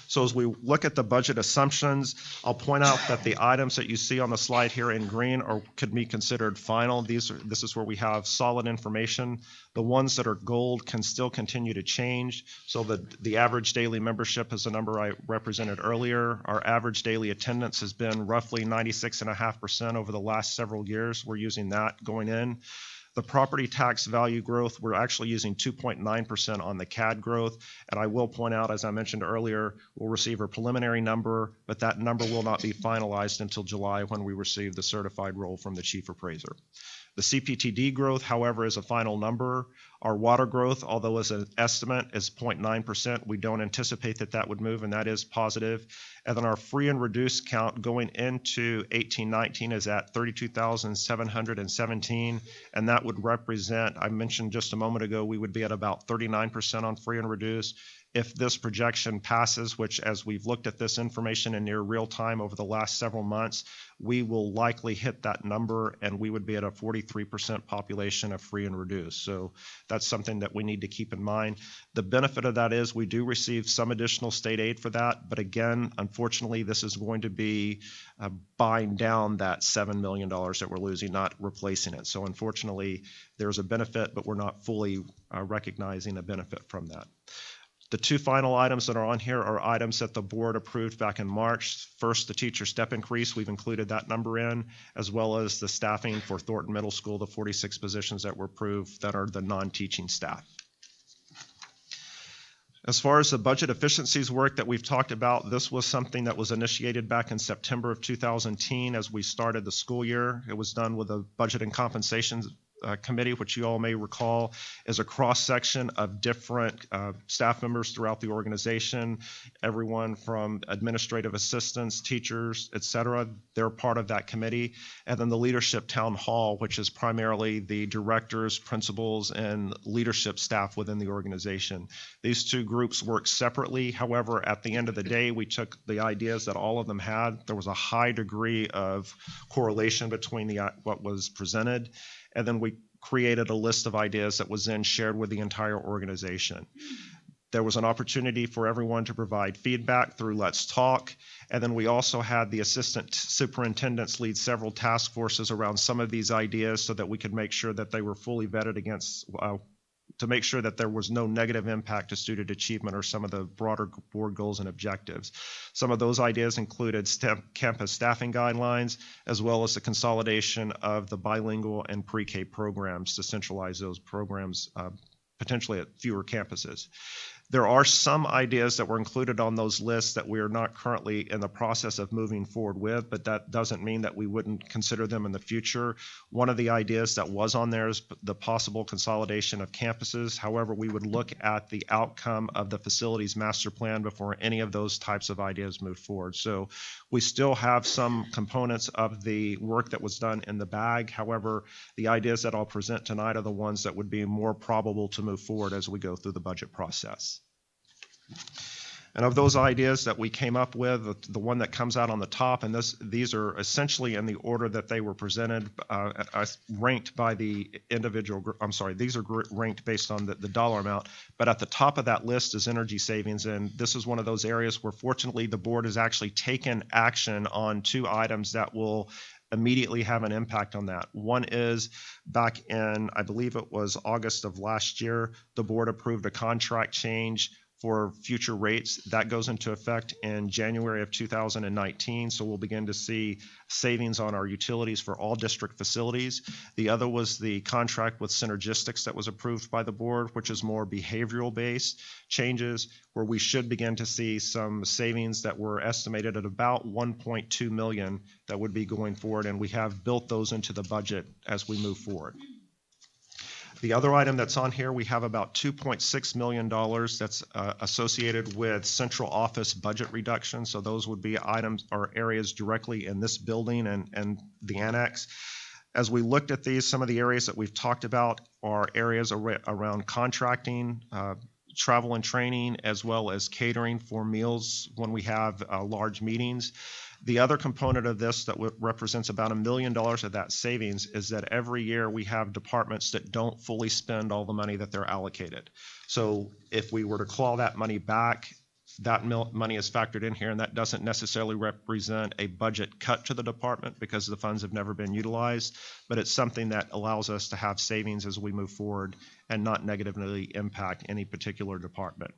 So as we look at the budget assumptions, I'll point out that the items that you see on the slide here in green could be considered final. This is where we have solid information. The ones that are gold can still continue to change. So the average daily membership is a number I represented earlier. Our average daily attendance has been roughly 96.5% over the last several years. We're using that going in. The property tax value growth, we're actually using 2.9% on the CAD growth. And I will point out, as I mentioned earlier, we'll receive a preliminary number, but that number will not be finalized until July when we receive the certified roll from the chief appraiser. The CPTD growth, however, is a final number. Our water growth, although as an estimate, is 0.9%. We don't anticipate that would move, and that is positive. And then our free and reduced count going into 18-19 is at 32,717, and that would represent, I mentioned just a moment ago, we would be at about 39% on free and reduced. if this projection passes, which as we've looked at this information in near real time over the last several months, we will likely hit that number and we would be at a 43% population of free and reduced. So that's something that we need to keep in mind. The benefit of that is we do receive some additional state aid for that. But again, unfortunately, this is going to be buying down that $7 million that we're losing, not replacing it. So unfortunately, there's a benefit, but we're not fully recognizing a benefit from that. The two final items that are on here are items that the board approved back in March. First, the teacher step increase, we've included that number in, as well as the staffing for Thornton Middle School, the 46 positions that were approved that are the non-teaching staff. As far as the budget efficiencies work that we've talked about, this was something that was initiated back in September of 2010 as we started the school year. It was done with a budget and compensation committee, which you all may recall is a cross-section of different staff members throughout the organization, everyone from administrative assistants, teachers, et cetera. They're part of that committee. And then the leadership town hall, which is primarily the directors, principals, and leadership staff within the organization. These two groups work separately. However, at the end of the day, we took the ideas that all of them had. There was a high degree of correlation between what was presented. And then we created a list of ideas that was then shared with the entire organization. There was an opportunity for everyone to provide feedback through Let's Talk. And then we also had the assistant superintendents lead several task forces around some of these ideas so that we could make sure that they were fully vetted against, to make sure that there was no negative impact to student achievement or some of the broader board goals and objectives. Some of those ideas included campus staffing guidelines, as well as the consolidation of the bilingual and pre-K programs to centralize those programs potentially at fewer campuses. There are some ideas that were included on those lists that we are not currently in the process of moving forward with, but that doesn't mean that we wouldn't consider them in the future. One of the ideas that was on there is the possible consolidation of campuses. However, we would look at the outcome of the facilities master plan before any of those types of ideas move forward. So we still have some components of the work that was done in the bag. However, the ideas that I'll present tonight are the ones that would be more probable to move forward as we go through the budget process. And of those ideas that we came up with, the one that comes out on the top, and these are essentially in the order that they were presented, ranked by the individual, these are ranked based on the dollar amount, but at the top of that list is energy savings, and this is one of those areas where fortunately the board has actually taken action on two items that will immediately have an impact on that. One is back in, I believe it was August of last year, the board approved a contract change for future rates. That goes into effect in January of 2019, so we'll begin to see savings on our utilities for all district facilities. The other was the contract with Synergistics that was approved by the board, which is more behavioral-based changes, where we should begin to see some savings that were estimated at about $1.2 million that would be going forward, and we have built those into the budget as we move forward. The other item that's on here, we have about $2.6 million that's associated with central office budget reduction. So those would be items or areas directly in this building and the annex. As we looked at these, some of the areas that we've talked about are areas around contracting, travel and training, as well as catering for meals when we have large meetings. The other component of this that represents about $1 million of that savings is that every year we have departments that don't fully spend all the money that they're allocated. So if we were to claw that money back, that money is factored in here, and that doesn't necessarily represent a budget cut to the department because the funds have never been utilized, but it's something that allows us to have savings as we move forward and not negatively impact any particular department.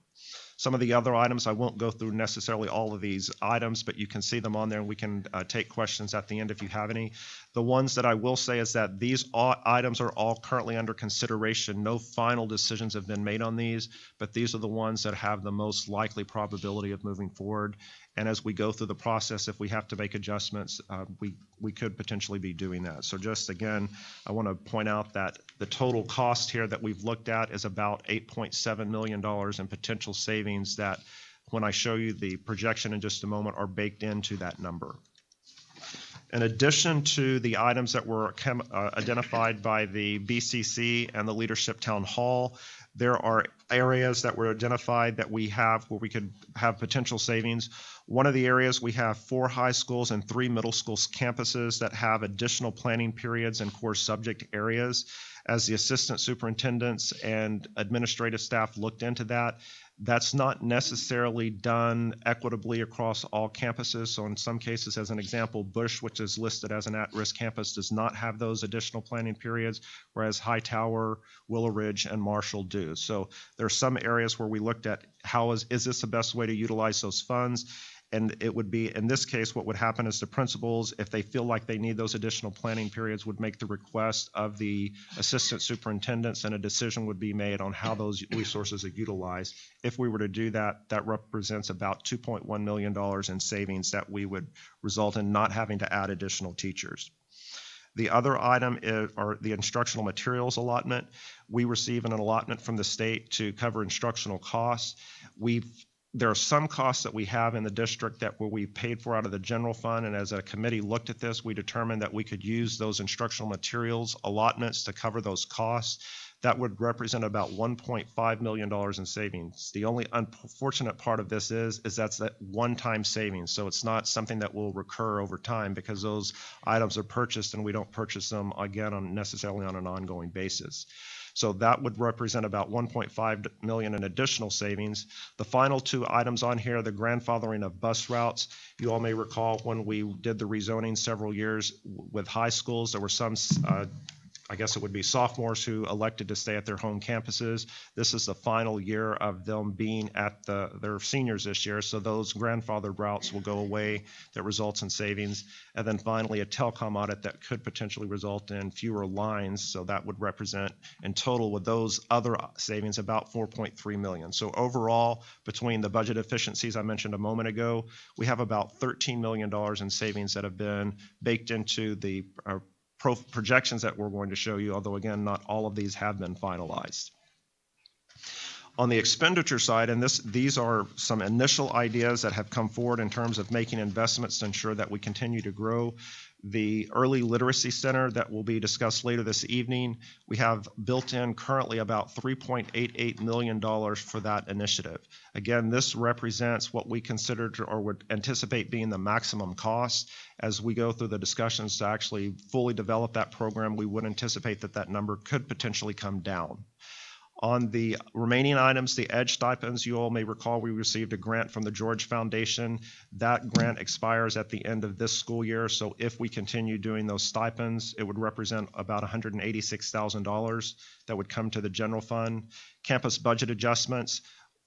Some of the other items, I won't go through necessarily all of these items, but you can see them on there, and we can take questions at the end if you have any. The ones that I will say is that these items are all currently under consideration. No final decisions have been made on these, but these are the ones that have the most likely probability of moving forward. And as we go through the process, if we have to make adjustments, we could potentially be doing that. So just again, I want to point out that the total cost here that we've looked at is about $8.7 million in potential savings that, when I show you the projection in just a moment, are baked into that number. In addition to the items that were identified by the BCC and the Leadership Town Hall, There are areas that were identified that we have where we could have potential savings. One of the areas, we have 4 high schools and 3 middle school campuses that have additional planning periods and core subject areas. As the assistant superintendents and administrative staff looked into that, that's not necessarily done equitably across all campuses. So in some cases, as an example, Bush, which is listed as an at-risk campus, does not have those additional planning periods, whereas Hightower, Willow Ridge, and Marshall do. So there are some areas where we looked at is this the best way to utilize those funds? And it would be, in this case, what would happen is the principals, if they feel like they need those additional planning periods, would make the request of the assistant superintendents, and a decision would be made on how those resources are utilized. If we were to do that, that represents about $2.1 million in savings that we would result in not having to add additional teachers. The other item are the instructional materials allotment. We receive an allotment from the state to cover instructional costs. There are some costs that we have in the district that where we paid for out of the general fund, and as a committee looked at this, we determined that we could use those instructional materials allotments to cover those costs. That would represent about $1.5 million in savings. The only unfortunate part of this is that's that one-time savings. So it's not something that will recur over time, because those items are purchased and we don't purchase them again necessarily on an ongoing basis. So that would represent about $1.5 million in additional savings. The final 2 items on here, the grandfathering of bus routes. You all may recall when we did the rezoning several years with high schools, there were some I guess it would be sophomores who elected to stay at their home campuses. This is the final year of them being at their seniors this year, so those grandfathered routes will go away. That results in savings. And then finally, a telecom audit that could potentially result in fewer lines, so that would represent in total with those other savings about $4.3 million. So overall, between the budget efficiencies I mentioned a moment ago, we have about $13 million in savings that have been baked into the projections that we're going to show you, although again, not all of these have been finalized. On the expenditure side, and these are some initial ideas that have come forward in terms of making investments to ensure that we continue to grow. The Early Literacy Center that will be discussed later this evening, we have built in currently about $3.88 million for that initiative. Again, this represents what we considered or would anticipate being the maximum cost. As we go through the discussions to actually fully develop that program, we would anticipate that that number could potentially come down. On the remaining items, the EDGE stipends, you all may recall we received a grant from the George Foundation. That grant expires at the end of this school year, so if we continue doing those stipends, it would represent about $186,000 that would come to the general fund. Campus budget adjustments.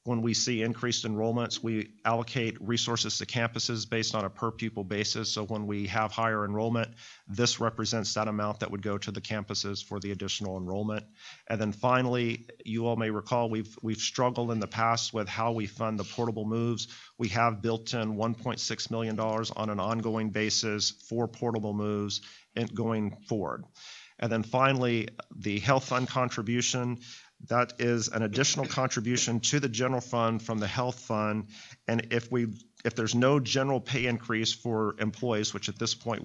When we see increased enrollments, we allocate resources to campuses based on a per pupil basis. So when we have higher enrollment, this represents that amount that would go to the campuses for the additional enrollment. And then finally, you all may recall we've struggled in the past with how we fund the portable moves. We have built in $1.6 million on an ongoing basis for portable moves going forward. And then finally, the health fund contribution. That is an additional contribution to the general fund from the health fund. And if there's no general pay increase for employees, which at this point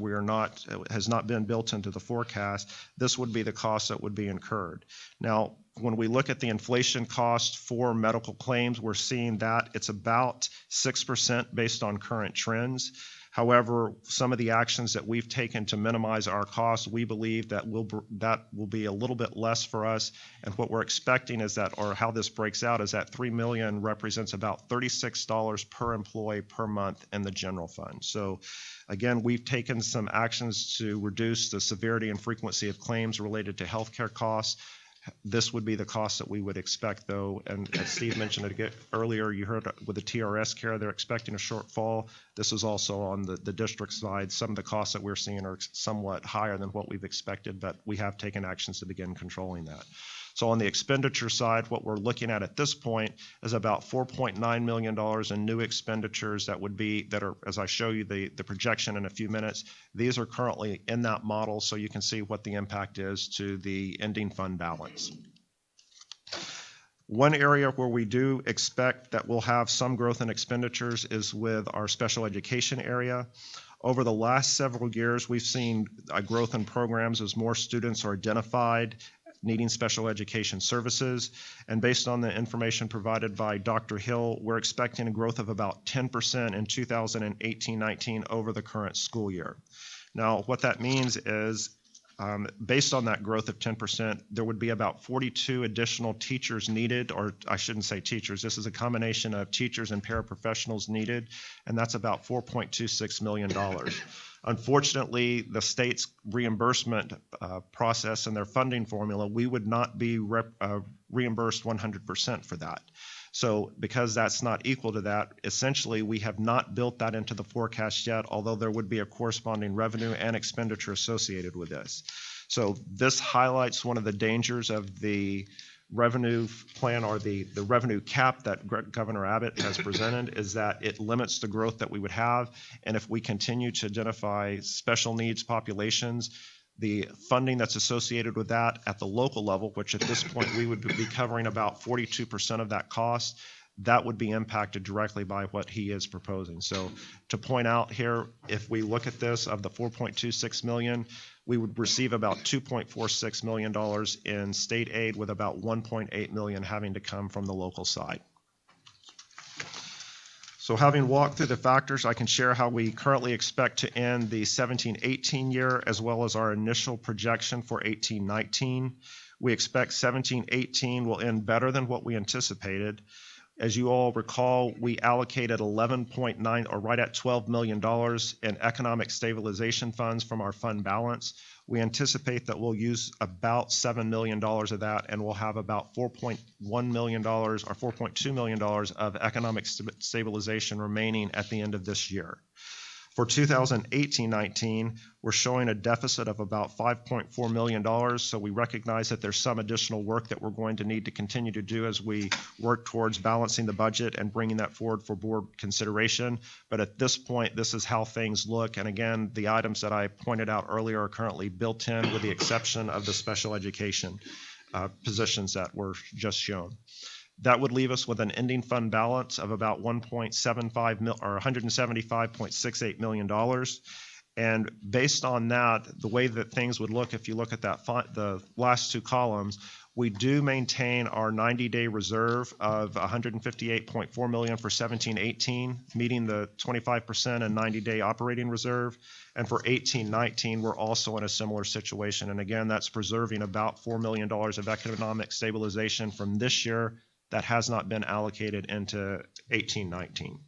has not been built into the forecast, this would be the cost that would be incurred. Now, when we look at the inflation cost for medical claims, we're seeing that it's about 6% based on current trends. However, some of the actions that we've taken to minimize our costs, we believe that will be a little bit less for us. And what we're expecting is that, or how this breaks out, is that $3 million represents about $36 per employee per month in the general fund. So again, we've taken some actions to reduce the severity and frequency of claims related to healthcare costs. This would be the cost that we would expect, though, and as Steve mentioned it earlier, you heard with the TRS care, they're expecting a shortfall. This is also on the district side. Some of the costs that we're seeing are somewhat higher than what we've expected, but we have taken actions to begin controlling that. So on the expenditure side, what we're looking at this point is about $4.9 million in new expenditures that are, as I show you the projection in a few minutes, these are currently in that model, so you can see what the impact is to the ending fund balance. One area where we do expect that we'll have some growth in expenditures is with our special education area. Over the last several years, we've seen a growth in programs as more students are identified needing special education services. And based on the information provided by Dr. Hill, we're expecting a growth of about 10% in 2018-19 over the current school year. Now, what that means is, based on that growth of 10%, there would be about 42 additional teachers needed, or I shouldn't say teachers, this is a combination of teachers and paraprofessionals needed, and that's about $4.26 million. Unfortunately, the state's reimbursement process and their funding formula, we would not be reimbursed 100% for that. So because that's not equal to that, essentially we have not built that into the forecast yet, although there would be a corresponding revenue and expenditure associated with this. So this highlights one of the dangers of the revenue plan, or the revenue cap that Governor Abbott has presented, is that it limits the growth that we would have. And if we continue to identify special needs populations, the funding that's associated with that at the local level, which at this point we would be covering about 42% of that cost, that would be impacted directly by what he is proposing. So to point out here, if we look at this, of the $4.26 million, we would receive about $2.46 million in state aid, with about $1.8 million having to come from the local side. So having walked through the factors, I can share how we currently expect to end the 17-18 year, as well as our initial projection for 18-19. We expect 17-18 will end better than what we anticipated. As you all recall, we allocated 11.9, or right at $12 million in economic stabilization funds from our fund balance. We anticipate that we'll use about $7 million of that, and we'll have about $4.1 million or $4.2 million of economic stabilization remaining at the end of this year. For 2018-19, we're showing a deficit of about $5.4 million, so we recognize that there's some additional work that we're going to need to continue to do as we work towards balancing the budget and bringing that forward for board consideration. But at this point, this is how things look. And again, the items that I pointed out earlier are currently built in, with the exception of the special education positions that were just shown. That would leave us with an ending fund balance of about $175.68 million. And based on that, the way that things would look, if you look at that the last two columns, we do maintain our 90-day reserve of $158.4 million for 17-18, meeting the 25% and 90-day operating reserve. And for 18-19, we're also in a similar situation. And again, that's preserving about $4 million of economic stabilization from this year that has not been allocated into 18-19.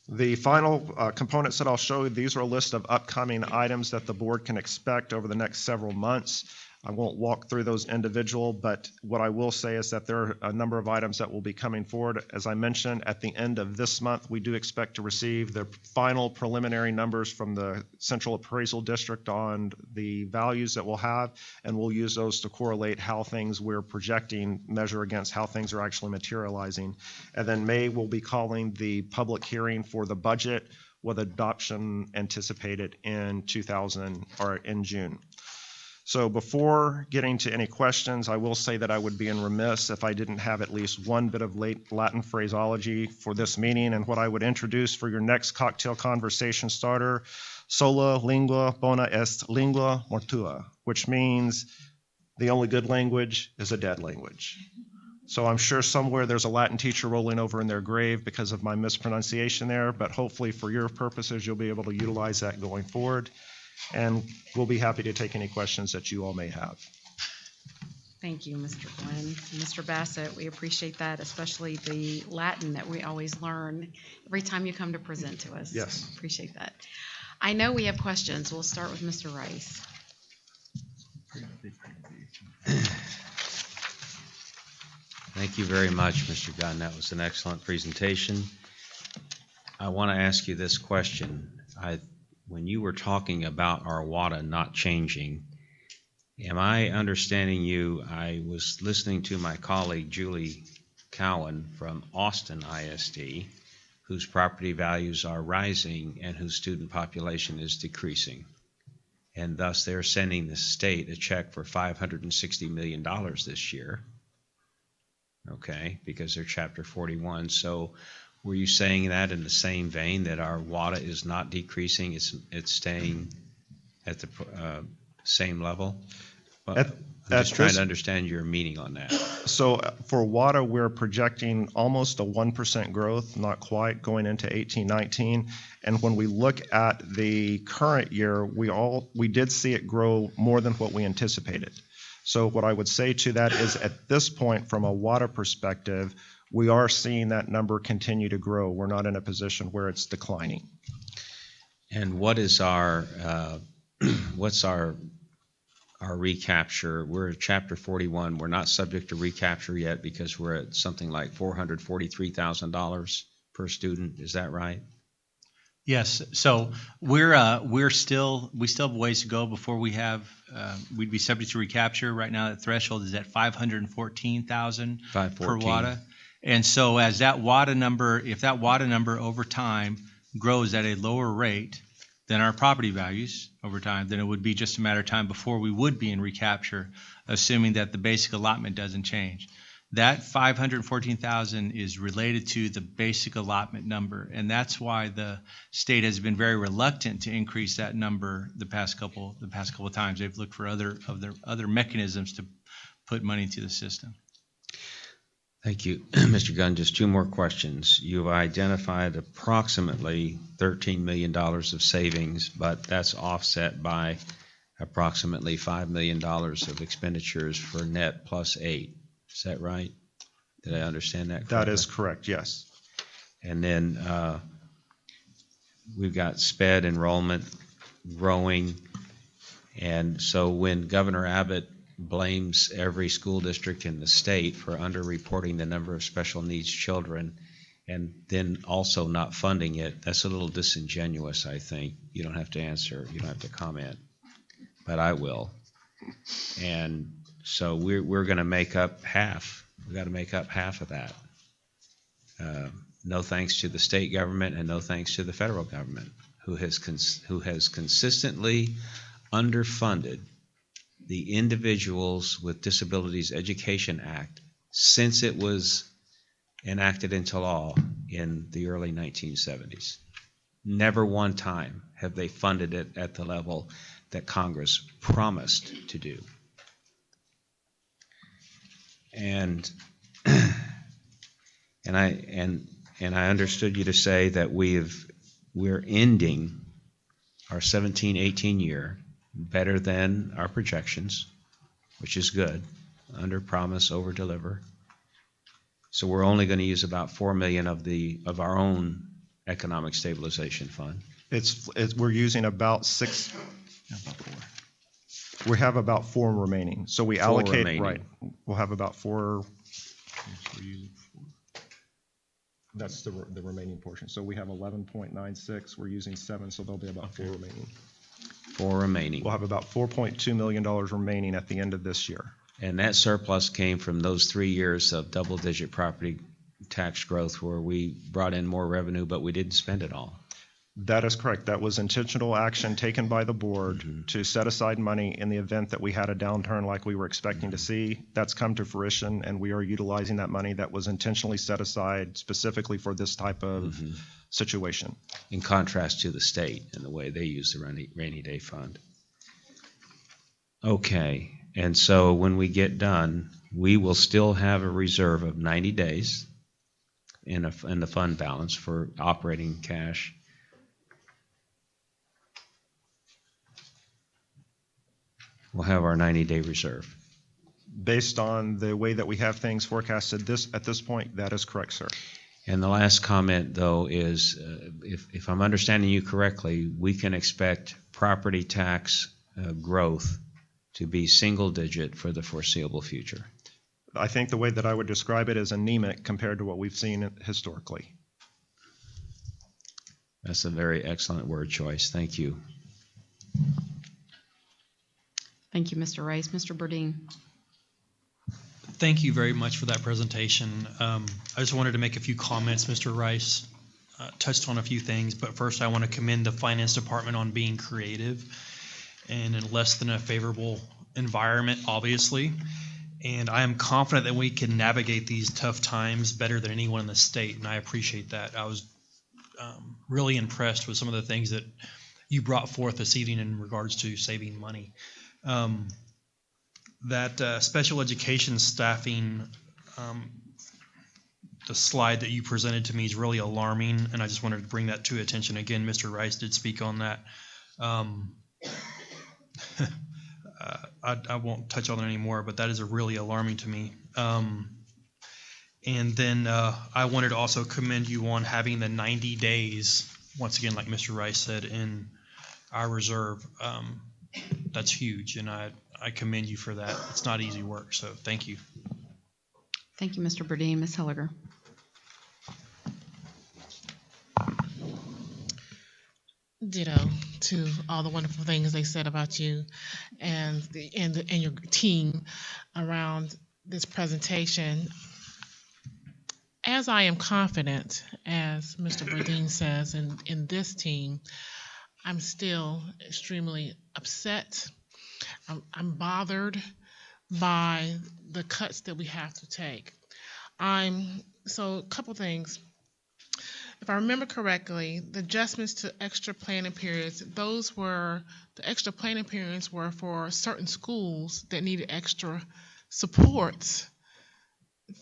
The final components that I'll show you, these are a list of upcoming items that the board can expect over the next several months. I won't walk through those individual, but what I will say is that there are a number of items that will be coming forward. As I mentioned, at the end of this month, we do expect to receive the final preliminary numbers from the Central Appraisal District on the values that we'll have, and we'll use those to correlate how things we're projecting measure against how things are actually materializing. And then May, we'll be calling the public hearing for the budget, with adoption anticipated in June. So before getting to any questions, I will say that I would be remiss if I didn't have at least one bit of Latin phraseology for this meeting, and what I would introduce for your next cocktail conversation starter: sola lingua bona est lingua mortua, which means the only good language is a dead language. So I'm sure somewhere there's a Latin teacher rolling over in their grave because of my mispronunciation there, but hopefully for your purposes, you'll be able to utilize that going forward. And we'll be happy to take any questions that you all may have. Thank you, Mr. Glenn. Mr. Bassett, we appreciate that, especially the Latin that we always learn every time you come to present to us. Yes. Appreciate that. I know we have questions. We'll start with Mr. Rice. Thank you very much, Mr. Gunn. That was an excellent presentation. I want to ask you this question. When you were talking about our WADA not changing, am I understanding you? I was listening to my colleague Julie Cowan from Austin ISD, whose property values are rising and whose student population is decreasing. And thus they're sending the state a check for $560 million this year, okay, because they're Chapter 41. So were you saying that in the same vein, that our WADA is not decreasing, it's staying at the same level? Well, At- I'm just at trying this- to understand your meaning on that. So for WADA, we're projecting almost a 1% growth, not quite, going into 18-19. And when we look at the current year, we did see it grow more than what we anticipated. So what I would say to that is, at this point, from a WADA perspective, we are seeing that number continue to grow. We're not in a position where it's declining. And what is our, what's our recapture? We're at Chapter 41. We're not subject to recapture yet because we're at something like $443,000 per student. Is that right? Yes, so we still have ways to go before we'd be subject to recapture. Right now, that threshold is at 514,000 per 514. WADA. And so as that WADA number, if that WADA number over time grows at a lower rate than our property values over time, then it would be just a matter of time before we would be in recapture, assuming that the basic allotment doesn't change. That 514,000 is related to the basic allotment number, and that's why the state has been very reluctant to increase that number the past couple of times. They've looked for other mechanisms to put money into the system. Thank you. Mr. Gunn, just two more questions. You've identified approximately $13 million of savings, but that's offset by approximately $5 million of expenditures for net plus 8. Is that right? Did I understand that correctly? That is correct, yes. And then we've got SPED enrollment growing. And so when Governor Abbott blames every school district in the state for underreporting the number of special needs children and then also not funding it, that's a little disingenuous, I think. You don't have to answer. You don't have to comment. But I will. And so we're going to make up half. We've got to make up half of that. No thanks to the state government and no thanks to the federal government, who has consistently underfunded the Individuals with Disabilities Education Act since it was enacted into law in the early 1970s. Never one time have they funded it at the level that Congress promised to do. And I understood you to say that we're ending our 17-18 year better than our projections, which is good. Under promise, over deliver. So we're only going to use about $4 million of our own economic stabilization fund. We're using about we have about 4 remaining. So we allocate, remaining. right, we'll have about 4. That's the remaining portion. So we have 11.96, we're using 7, so there'll be about 4 remaining. 4 remaining. We'll have about $4.2 million remaining at the end of this year. And that surplus came from those 3 years of double-digit property tax growth where we brought in more revenue, but we didn't spend it all. That is correct. That was intentional action taken by the board to set aside money in the event that we had a downturn like we were expecting to see. That's come to fruition, and we are utilizing that money that was intentionally set aside specifically for this type of situation. In contrast to the state and the way they use the rainy day fund. Okay, and so when we get done, we will still have a reserve of 90 days in the fund balance for operating cash. We'll have our 90-day reserve. Based on the way that we have things forecasted at this point, that is correct, sir. And the last comment, though, is if I'm understanding you correctly, we can expect property tax growth to be single-digit for the foreseeable future. I think the way that I would describe it is anemic compared to what we've seen historically. That's a very excellent word choice. Thank you. Thank you, Mr. Rice. Mr. Burdine. Thank you very much for that presentation. I just wanted to make a few comments. Mr. Rice touched on a few things, but first I want to commend the Finance Department on being creative and in less than a favorable environment, obviously. And I am confident that we can navigate these tough times better than anyone in the state, and I appreciate that. I was really impressed with some of the things that you brought forth this evening in regards to saving money. That special education staffing, the slide that you presented to me is really alarming, and I just wanted to bring that to attention. Again, Mr. Rice did speak on that. I won't touch on it anymore, but that is really alarming to me. And then I wanted to also commend you on having the 90 days, once again, like Mr. Rice said, in our reserve. That's huge, and I commend you for that. It's not easy work, so thank you. Thank you, Mr. Burdine. Ms. Hilliger. Ditto to all the wonderful things they said about you and your team around this presentation. As I am confident, as Mr. Burdine says, in this team, I'm still extremely upset. I'm bothered by the cuts that we have to take. So a couple things. If I remember correctly, the adjustments to extra planning periods, the extra planning periods were for certain schools that needed extra supports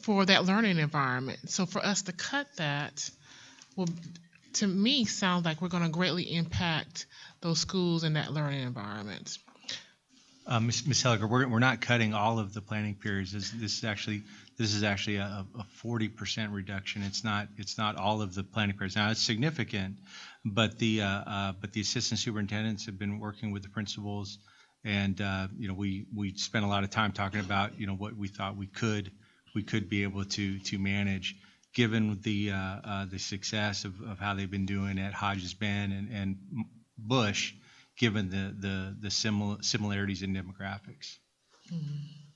for that learning environment. So for us to cut that will, to me, sound like we're going to greatly impact those schools in that learning environment. Ms. Helliger, we're not cutting all of the planning periods. This is actually a 40% reduction. It's not all of the planning periods. Now it's significant, but the assistant superintendents have been working with the principals, and we spent a lot of time talking about what we thought we could be able to manage, given the success of how they've been doing at Hodges Bend and Bush, given the similarities in demographics.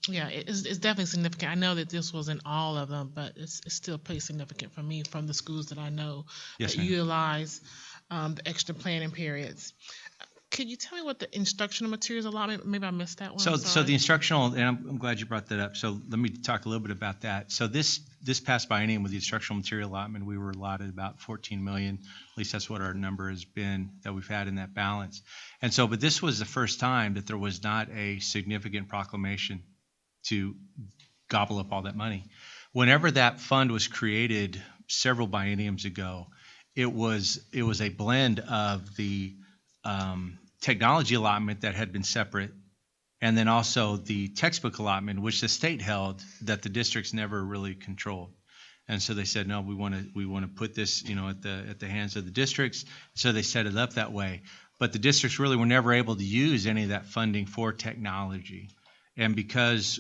Yeah, it's definitely significant. I know that this wasn't all of them, but it's still pretty significant for me from the schools that I know Yes, that ma'am. utilize the extra planning periods. Could you tell me what the instructional materials allotment? Maybe I missed that one. So the instructional, and I'm glad you brought that up. So let me talk a little bit about that. So this past biennium with the instructional material allotment, we were allotted about $14 million. At least that's what our number has been that we've had in that balance. And so, but this was the first time that there was not a significant proclamation to gobble up all that money. Whenever that fund was created several bienniums ago, it was a blend of the technology allotment that had been separate, and then also the textbook allotment, which the state held, that the districts never really controlled. And so they said, no, we want to put this, at the hands of the districts. So they set it up that way. But the districts really were never able to use any of that funding for technology. And because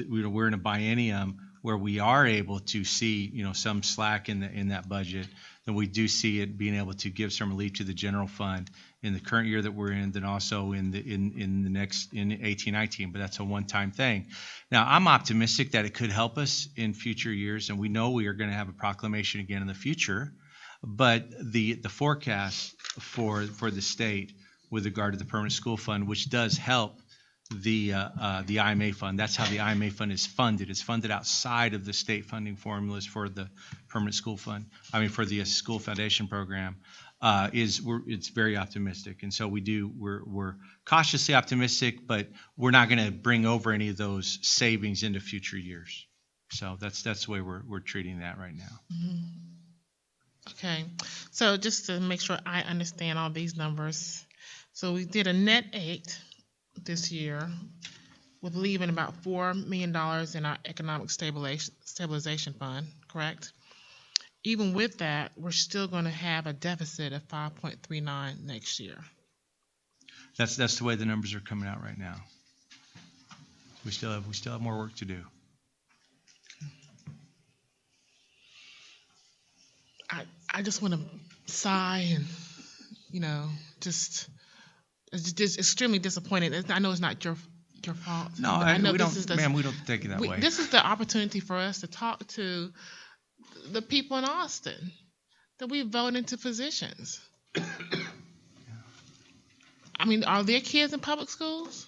we're in a biennium where we are able to see, some slack in that budget, then we do see it being able to give some relief to the general fund in the current year that we're in, then also in the next, in 18-19, but that's a one-time thing. Now, I'm optimistic that it could help us in future years, and we know we are going to have a proclamation again in the future, but the forecast for the state with regard to the permanent school fund, which does help the IMA fund. That's how the IMA fund is funded. It's funded outside of the state funding formulas for the permanent school fund. For the school foundation program. It's very optimistic, and so we're cautiously optimistic, but we're not going to bring over any of those savings into future years. So that's the way we're treating that right now. Mm-hmm. Okay, so just to make sure I understand all these numbers, so we did a net 8 this year, with leaving about $4 million in our economic stabilization fund, correct? Even with that, we're still going to have a deficit of 5.39 next year. That's the way the numbers are coming out right now. We still have more work to do. I just want to sigh and, just extremely disappointed. I know it's not your fault. No, I know we this don't, is the, ma'am, we don't take it that way. This is the opportunity for us to talk to the people in Austin that we vote into positions. Are there kids in public schools?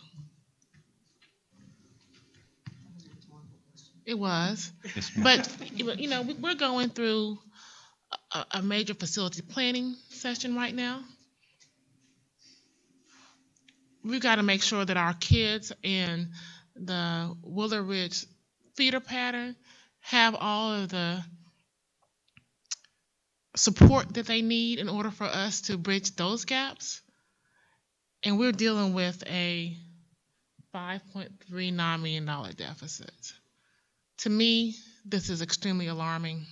It was. Yes, ma'am. But, we're going through a major facility planning session right now. we've got to make sure that our kids in the Willow Ridge feeder pattern have all of the support that they need in order for us to bridge those gaps. And we're dealing with a $5.39 million deficit. To me, this is extremely alarming.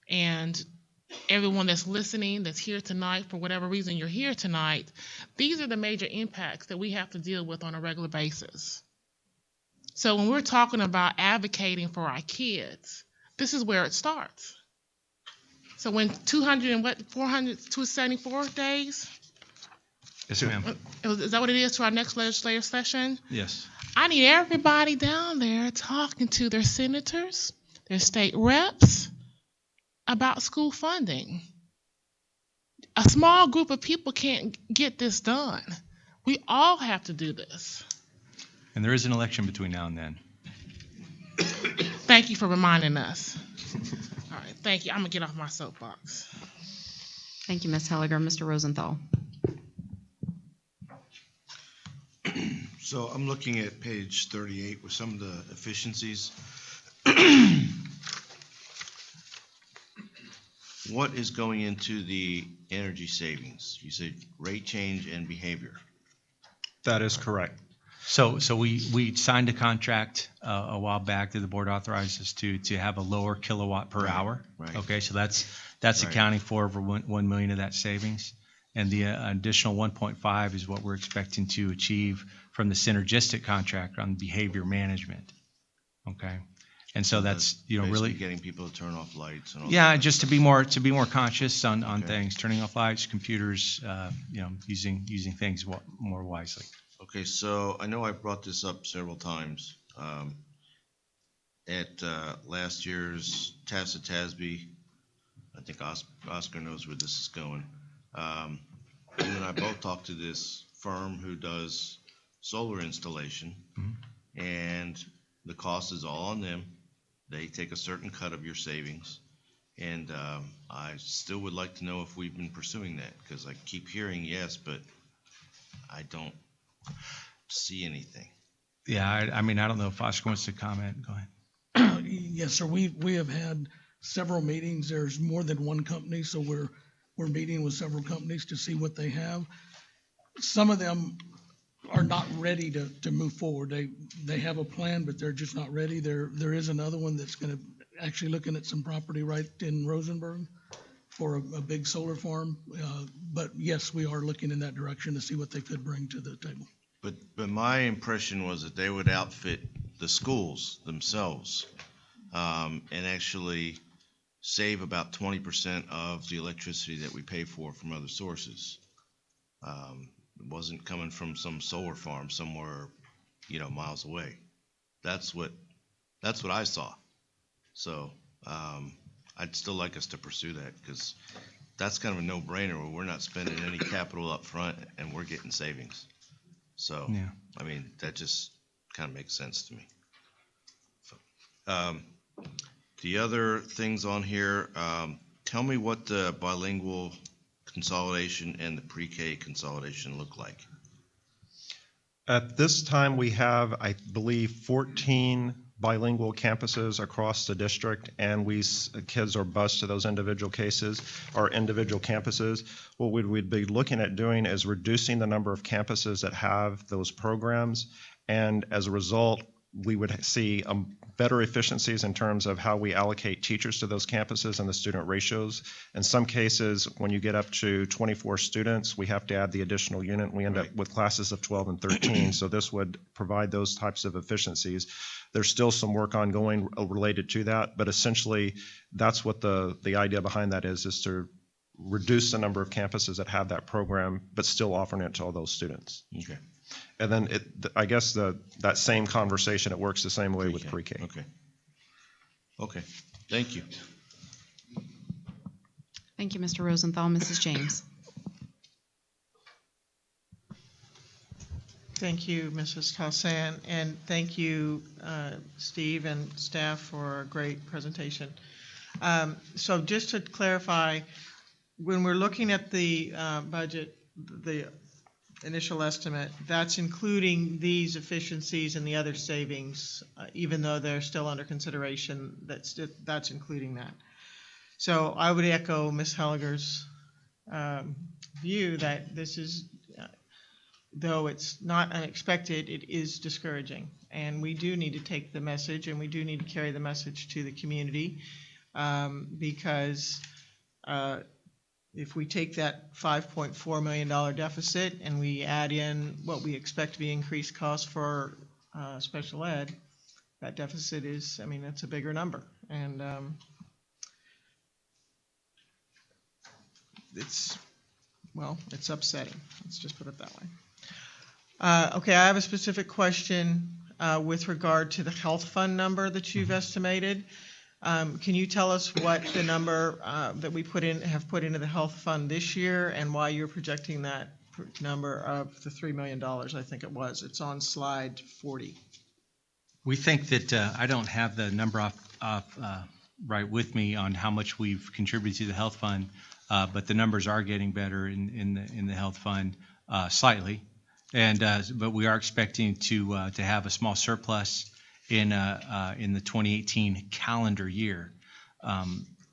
And everyone that's listening, that's here tonight, for whatever reason you're here tonight, these are the major impacts that we have to deal with on a regular basis. So when we're talking about advocating for our kids, this is where it starts. So when 274 days? Yes, ma'am. Is that what it is to our next legislative session? Yes. I need everybody down there talking to their senators, their state reps about school funding. A small group of people can't get this done. We all have to do this. And there is an election between now and then. Thank you for reminding us. All right, thank you. I'm going to get off my soapbox. Thank you, Ms. Helliger. Mr. Rosenthal. So I'm looking at page 38 with some of the efficiencies. What is going into the energy savings? You said rate change and behavior. That is correct. So we signed a contract a while back that the board authorized us to have a lower kilowatt per hour. Right. Okay, so that's Right. accounting for over 1 million of that savings. And the additional 1.5 is what we're expecting to achieve from the synergistic contract on behavior management. Okay, and so that's Basically really getting people to turn off lights and all. yeah, that. just to be more conscious on Okay. things, turning off lights, computers, using things more wisely. Okay, so I know I brought this up several times. At last year's TASB, I think Oscar knows where this is going. You and I both talked to this firm who does solar installation, and the cost is all on them. They take a certain cut of your savings, and I still would like to know if we've been pursuing that, because I keep hearing yes, but I don't see anything. Yeah, I mean, I don't know if Oscar wants to comment. Go ahead. Yes, sir. We have had several meetings. There's more than one company, so we're meeting with several companies to see what they have. Some of them are not ready to move forward. They have a plan, but they're just not ready. There is another one that's going to actually looking at some property right in Rosenberg for a big solar farm. But yes, we are looking in that direction to see what they could bring to the table. But my impression was that they would outfit the schools themselves, and actually save about 20% of the electricity that we pay for from other sources. It wasn't coming from some solar farm somewhere, miles away. That's what I saw. So I'd still like us to pursue that, because that's kind of a no-brainer where we're not spending any capital up front and we're getting savings. So, Yeah. I mean, that just kind of makes sense to me. So, the other things on here, tell me what the bilingual consolidation and the pre-K consolidation look like. At this time, we have, I believe, 14 bilingual campuses across the district, and kids are bused to those individual campuses. What we'd be looking at doing is reducing the number of campuses that have those programs, and as a result, we would see better efficiencies in terms of how we allocate teachers to those campuses and the student ratios. In some cases, when you get up to 24 students, we have to add the additional unit. We end up with classes of 12 and 13, so this would provide those types of efficiencies. There's still some work ongoing related to that, but essentially, that's what the idea behind that is to reduce the number of campuses that have that program, but still offering it to all those students. Okay. And then I guess that same conversation, it works the same way with pre-K. Okay. Thank you. Thank you, Mr. Rosenthal. Mrs. James. Thank you, Mrs. Tassan, and thank you, Steve and staff, for a great presentation. So just to clarify, when we're looking at the budget, the initial estimate, that's including these efficiencies and the other savings, even though they're still under consideration, that's including that. So I would echo Ms. Helliger's view that this is, though it's not unexpected, it is discouraging. And we do need to take the message, and we do need to carry the message to the community, because if we take that $5.4 million deficit and we add in what we expect to be increased costs for special ed, that deficit is, I mean, that's a bigger number. And it's upsetting. Let's just put it that way. Okay, I have a specific question with regard to the health fund number that you've estimated. Can you tell us what the number that we have put into the health fund this year, and why you're projecting that number of the $3 million, I think it was? It's on slide 40. We think that, I don't have the number off right with me on how much we've contributed to the health fund, but the numbers are getting better in the health fund slightly. And but we are expecting to have a small surplus in the 2018 calendar year.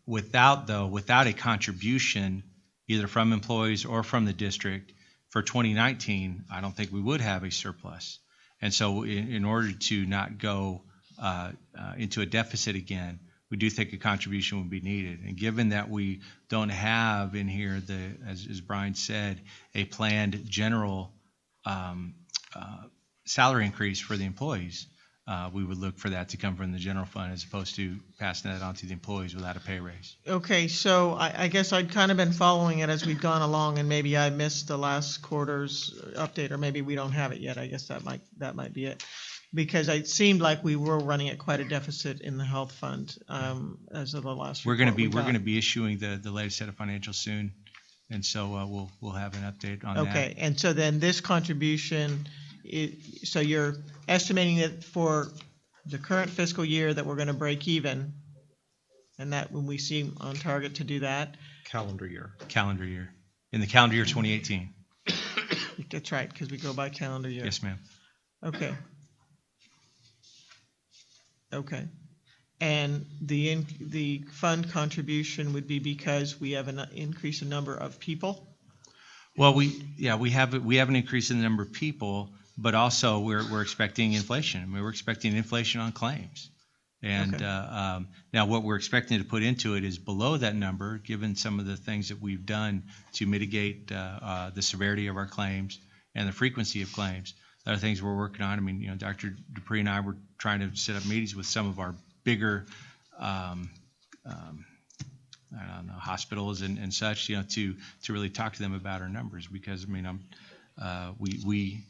Without a contribution either from employees or from the district for 2019, I don't think we would have a surplus. And so in order to not go into a deficit again, we do think a contribution would be needed. And given that we don't have in here, as Brian said, a planned general salary increase for the employees, we would look for that to come from the general fund as opposed to passing that on to the employees without a pay raise. Okay, so I guess I'd kind of been following it as we've gone along, and maybe I missed the last quarter's update, or maybe we don't have it yet. I guess that might be it, because it seemed like we were running at quite a deficit in the health fund as of the last. We're going to be issuing the latest set of financials soon, and so we'll have an update on that. Okay, and so then this contribution, so you're estimating it for the current fiscal year that we're going to break even, and that when we seem on target to do that? Calendar year. In the calendar year 2018. That's right, because we go by calendar year. Yes, ma'am. Okay. And the fund contribution would be because we have an increase in number of people? Well, we have an increase in the number of people, but also we're expecting inflation. I mean, we're expecting inflation on claims. And Okay. Now what we're expecting to put into it is below that number, given some of the things that we've done to mitigate the severity of our claims and the frequency of claims. Other things we're working on. I mean, Dr. Dupree and I were trying to set up meetings with some of our bigger hospitals and such, to really talk to them about our numbers, because I mean, we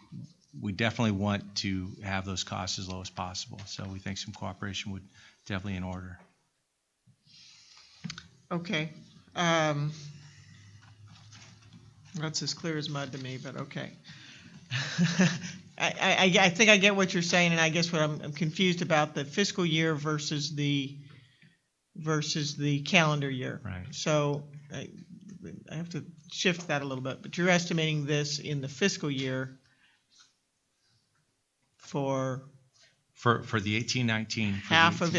definitely want to have those costs as low as possible. So we think some cooperation would definitely in order. Okay. That's as clear as mud to me, but okay. I think I get what you're saying, and I guess what I'm confused about the fiscal year versus the calendar year. Right. So I have to shift that a little bit, but you're estimating this in the fiscal year for the 18-19. half of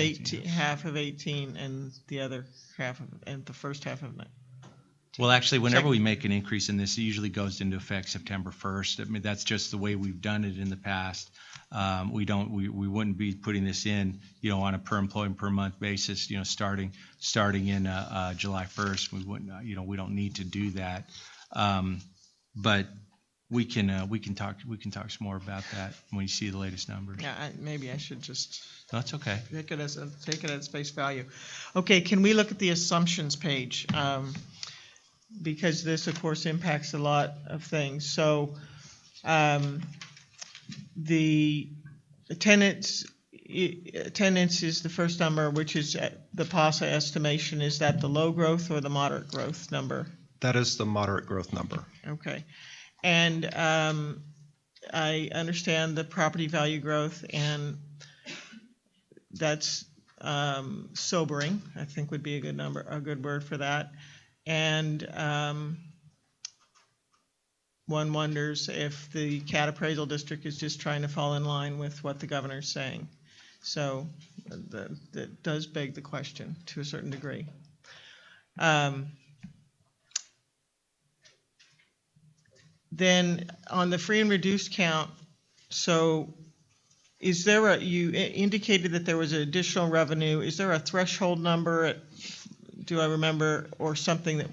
18, and the other half and the first half of 19. Well, actually, whenever we make an increase in this, it usually goes into effect September 1st. I mean, that's just the way we've done it in the past. We wouldn't be putting this in, on a per employee per month basis, starting in July 1st. We wouldn't, we don't need to do that. But we can talk some more about that when you see the latest numbers. Yeah, maybe I should just. No, that's okay. Take it as face value. Okay, can we look at the assumptions page? Because this, of course, impacts a lot of things. So the attendance is the first number, which is the PASA estimation. Is that the low growth or the moderate growth number? That is the moderate growth number. Okay. And I understand the property value growth, and that's sobering, I think would be a good word for that. And one wonders if the CAT appraisal district is just trying to fall in line with what the governor's saying. So that does beg the question to a certain degree. Then on the free and reduced count, so is there you indicated that there was additional revenue. Is there a threshold number do I remember, or something that,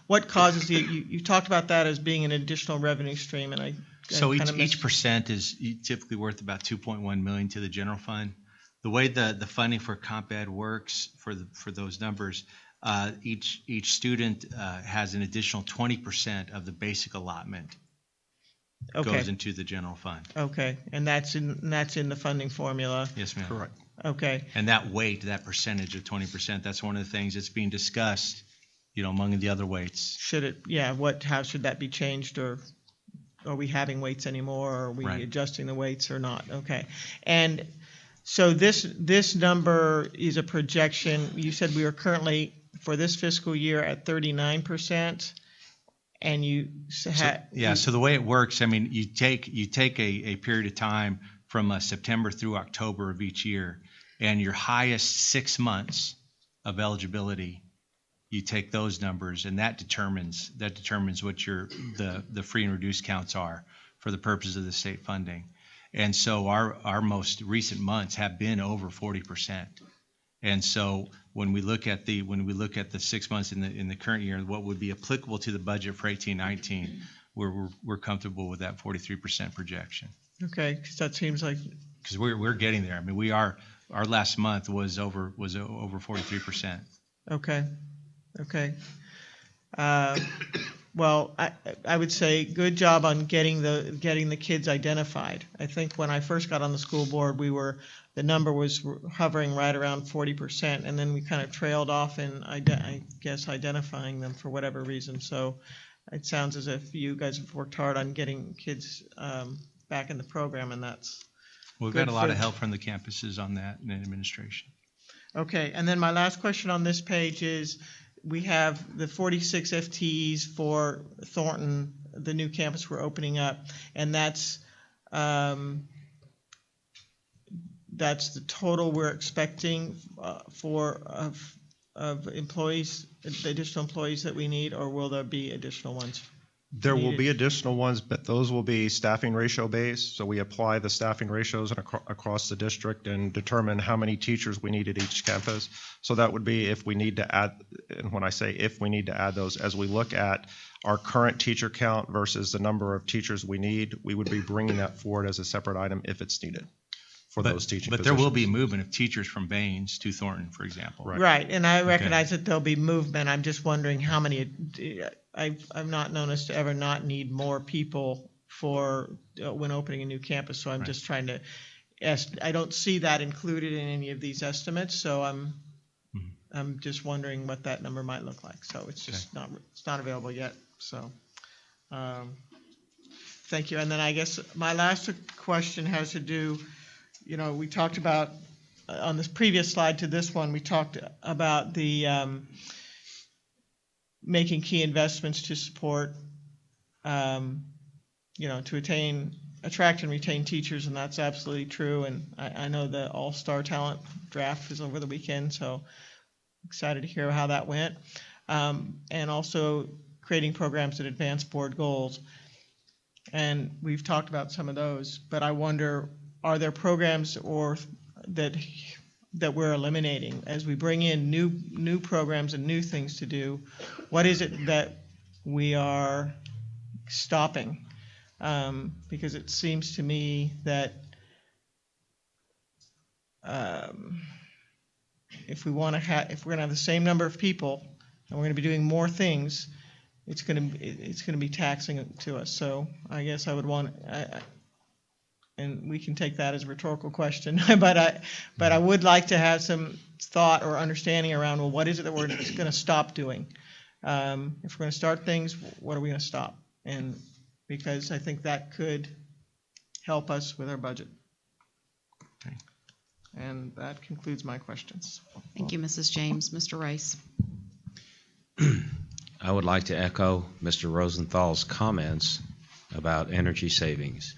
what causes you talked about that as being an additional revenue stream, and So kind of missed. each percent is typically worth about 2.1 million to the general fund. The way the funding for Comp Ed works for those numbers, each student has an additional 20% of the basic allotment goes into the general fund. Okay, and that's in the funding formula. Yes, ma'am. Correct. Okay. And that percentage of 20%, that's one of the things that's being discussed, among the other weights. How should that be changed, or are we having weights anymore, or are we adjusting the weights or not? Okay. And so this number is a projection. You said we are currently, for this fiscal year, at 39%. And so the way it works, you take a period of time from September through October of each year, and your highest 6 months of eligibility, you take those numbers, and that determines what the free and reduced counts are for the purpose of the state funding. And so our most recent months have been over 40%. And so when we look at the 6 months in the current year, what would be applicable to the budget for 18-19, we're comfortable with that 43% projection. Okay, because that seems like, because we're getting there. Our last month was over 43%. Okay. Well, I would say good job on getting the kids identified. I think when I first got on the school board, the number was hovering right around 40%, and then we kind of trailed off in, I guess, identifying them for whatever reason. So it sounds as if you guys have worked hard on getting kids back in the program, and that's We've got a lot of help from the campuses on that and administration. Okay, and then my last question on this page is, we have the 46 FTEs for Thornton, the new campus we're opening up, and that's the total we're expecting of employees, the additional employees that we need, or will there be additional ones? There will be additional ones, but those will be staffing ratio based. So we apply the staffing ratios across the district and determine how many teachers we need at each campus. So that would be if we need to add, and when I say if we need to add those, as we look at our current teacher count versus the number of teachers we need, we would be bringing that forward as a separate item if it's needed for those teaching positions. But there will be movement of teachers from Baines to Thornton, for example. Right, and I recognize that there'll be movement. I'm just wondering how many. I've not known us to ever not need more people for when opening a new campus. So I'm just trying to. I don't see that included in any of these estimates. So I'm just wondering what that number might look like. So it's just not available yet. So. Thank you. And then I guess my last question has to do. We talked about, on this previous slide to this one, we talked about the making key investments to support, to attract and retain teachers, and that's absolutely true. And I know the All-Star Talent Draft was over the weekend, so excited to hear how that went. And also creating programs that advance board goals. And we've talked about some of those, but I wonder, are there programs that we're eliminating as we bring in new programs and new things to do? What is it that we are stopping? Because it seems to me that if we're going to have the same number of people and we're going to be doing more things, it's going to be taxing to us. So I guess I would want. And we can take that as a rhetorical question, but I would like to have some thought or understanding around, well, what is it that we're going to stop doing? If we're going to start things, what are we going to stop? And because I think that could help us with our budget. Okay. And that concludes my questions. Thank you, Mrs. James. Mr. Rice. I would like to echo Mr. Rosenthal's comments about energy savings.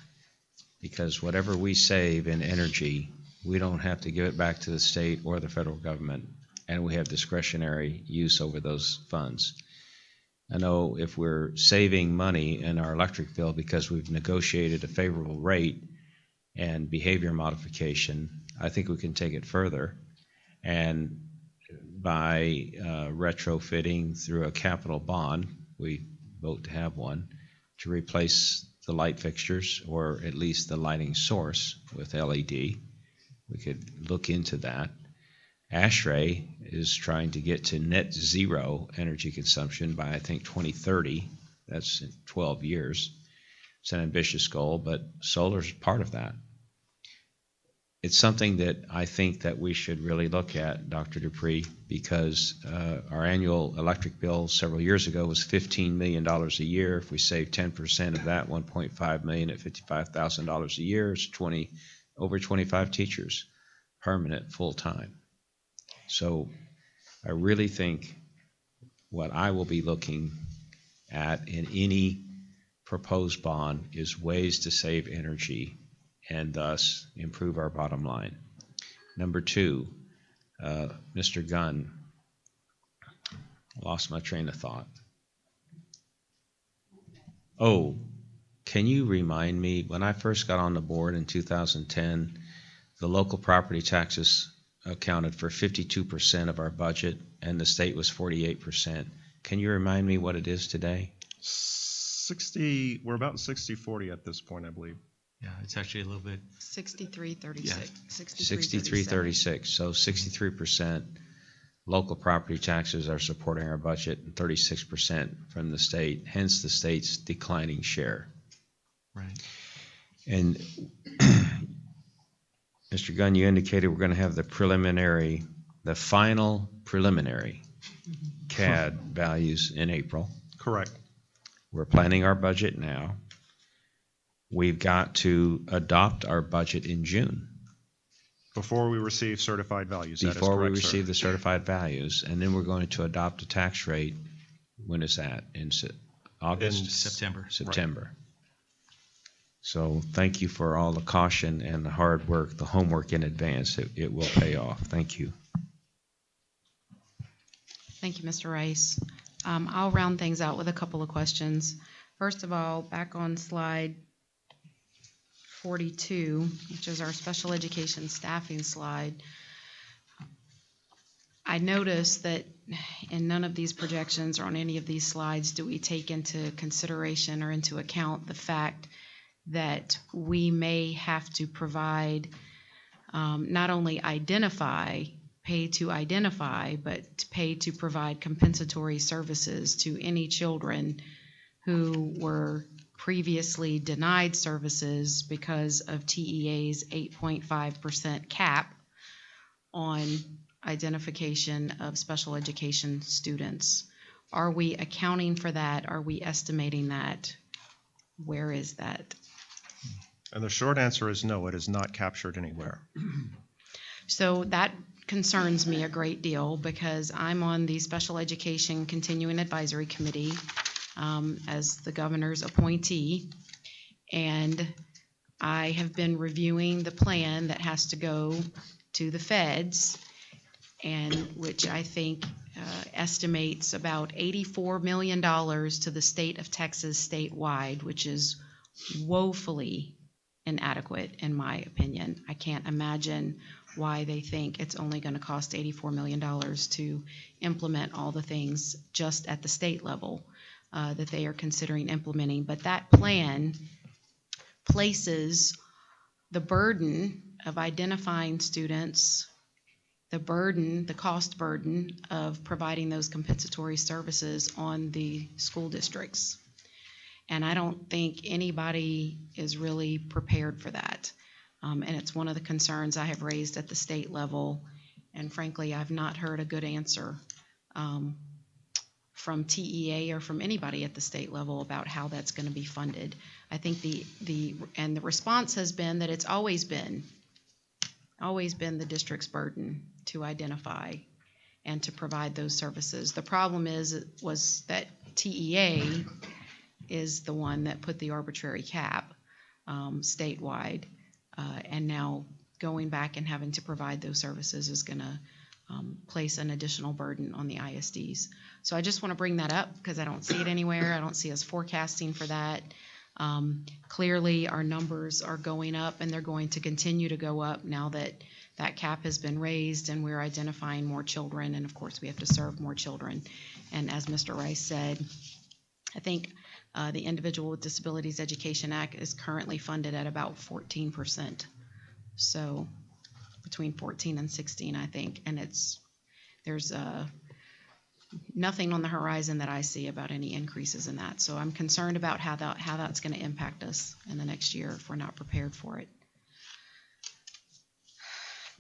Because whatever we save in energy, we don't have to give it back to the state or the federal government, and we have discretionary use over those funds. I know if we're saving money in our electric bill because we've negotiated a favorable rate and behavior modification, I think we can take it further. And by retrofitting through a capital bond, we vote to have one, to replace the light fixtures, or at least the lighting source, with LED. We could look into that. ASHRAE is trying to get to net zero energy consumption by, I think, 2030. That's in 12 years. It's an ambitious goal, but solar is part of that. It's something that I think that we should really look at, Dr. Dupree, because our annual electric bill several years ago was $15 million a year. If we save 10% of that, $1.5 million at $55,000 a year, it's over 25 teachers, permanent, full-time. So I really think what I will be looking at in any proposed bond is ways to save energy and thus improve our bottom line. Number two, Mr. Gunn, lost my train of thought. Oh, can you remind me, when I first got on the board in 2010, the local property taxes accounted for 52% of our budget, and the state was 48%. Can you remind me what it is today? We're about 60-40 at this point, I believe. Yeah, it's actually a little bit. 63-36. Yeah. 63-36. So 63% local property taxes are supporting our budget, and 36% from the state, hence the state's declining share. Right. And Mr. Gunn, you indicated we're going to have the final preliminary CAD values in April. Correct. We're planning our budget now. We've got to adopt our budget in June. Before we receive certified values, that is Before we correct, receive sir. the certified values, and then we're going to adopt a tax rate. When is that? In August? In September. September. So thank you for all the caution and the hard work, the homework in advance. It will pay off. Thank you. Thank you, Mr. Rice. I'll round things out with a couple of questions. First of all, back on slide 42, which is our special education staffing slide, I noticed that in none of these projections or on any of these slides do we take into consideration or into account the fact that we may have to provide, not only pay to identify, but pay to provide compensatory services to any children who were previously denied services because of TEA's 8.5% cap on identification of special education students. Are we accounting for that? Are we estimating that? Where is that? And the short answer is no, it is not captured anywhere. So that concerns me a great deal because I'm on the Special Education Continuing Advisory Committee as the governor's appointee, and I have been reviewing the plan that has to go to the feds, and which I think estimates about $84 million to the state of Texas statewide, which is woefully inadequate in my opinion. I can't imagine why they think it's only going to cost $84 million to implement all the things just at the state level that they are considering implementing. But that plan places the burden of identifying students, the cost burden of providing those compensatory services on the school districts. And I don't think anybody is really prepared for that. And it's one of the concerns I have raised at the state level. And frankly, I've not heard a good answer from TEA or from anybody at the state level about how that's going to be funded. I think the response has been that it's always been the district's burden to identify and to provide those services. The problem was that TEA is the one that put the arbitrary cap statewide. And now going back and having to provide those services is going to place an additional burden on the ISDs. So I just want to bring that up because I don't see it anywhere. I don't see us forecasting for that. Clearly, our numbers are going up, and they're going to continue to go up now that that cap has been raised and we're identifying more children. And of course, we have to serve more children. And as Mr. Rice said, I think the Individual with Disabilities Education Act is currently funded at about 14%. So between 14 and 16, I think. And there's nothing on the horizon that I see about any increases in that. So I'm concerned about how that's going to impact us in the next year if we're not prepared for it.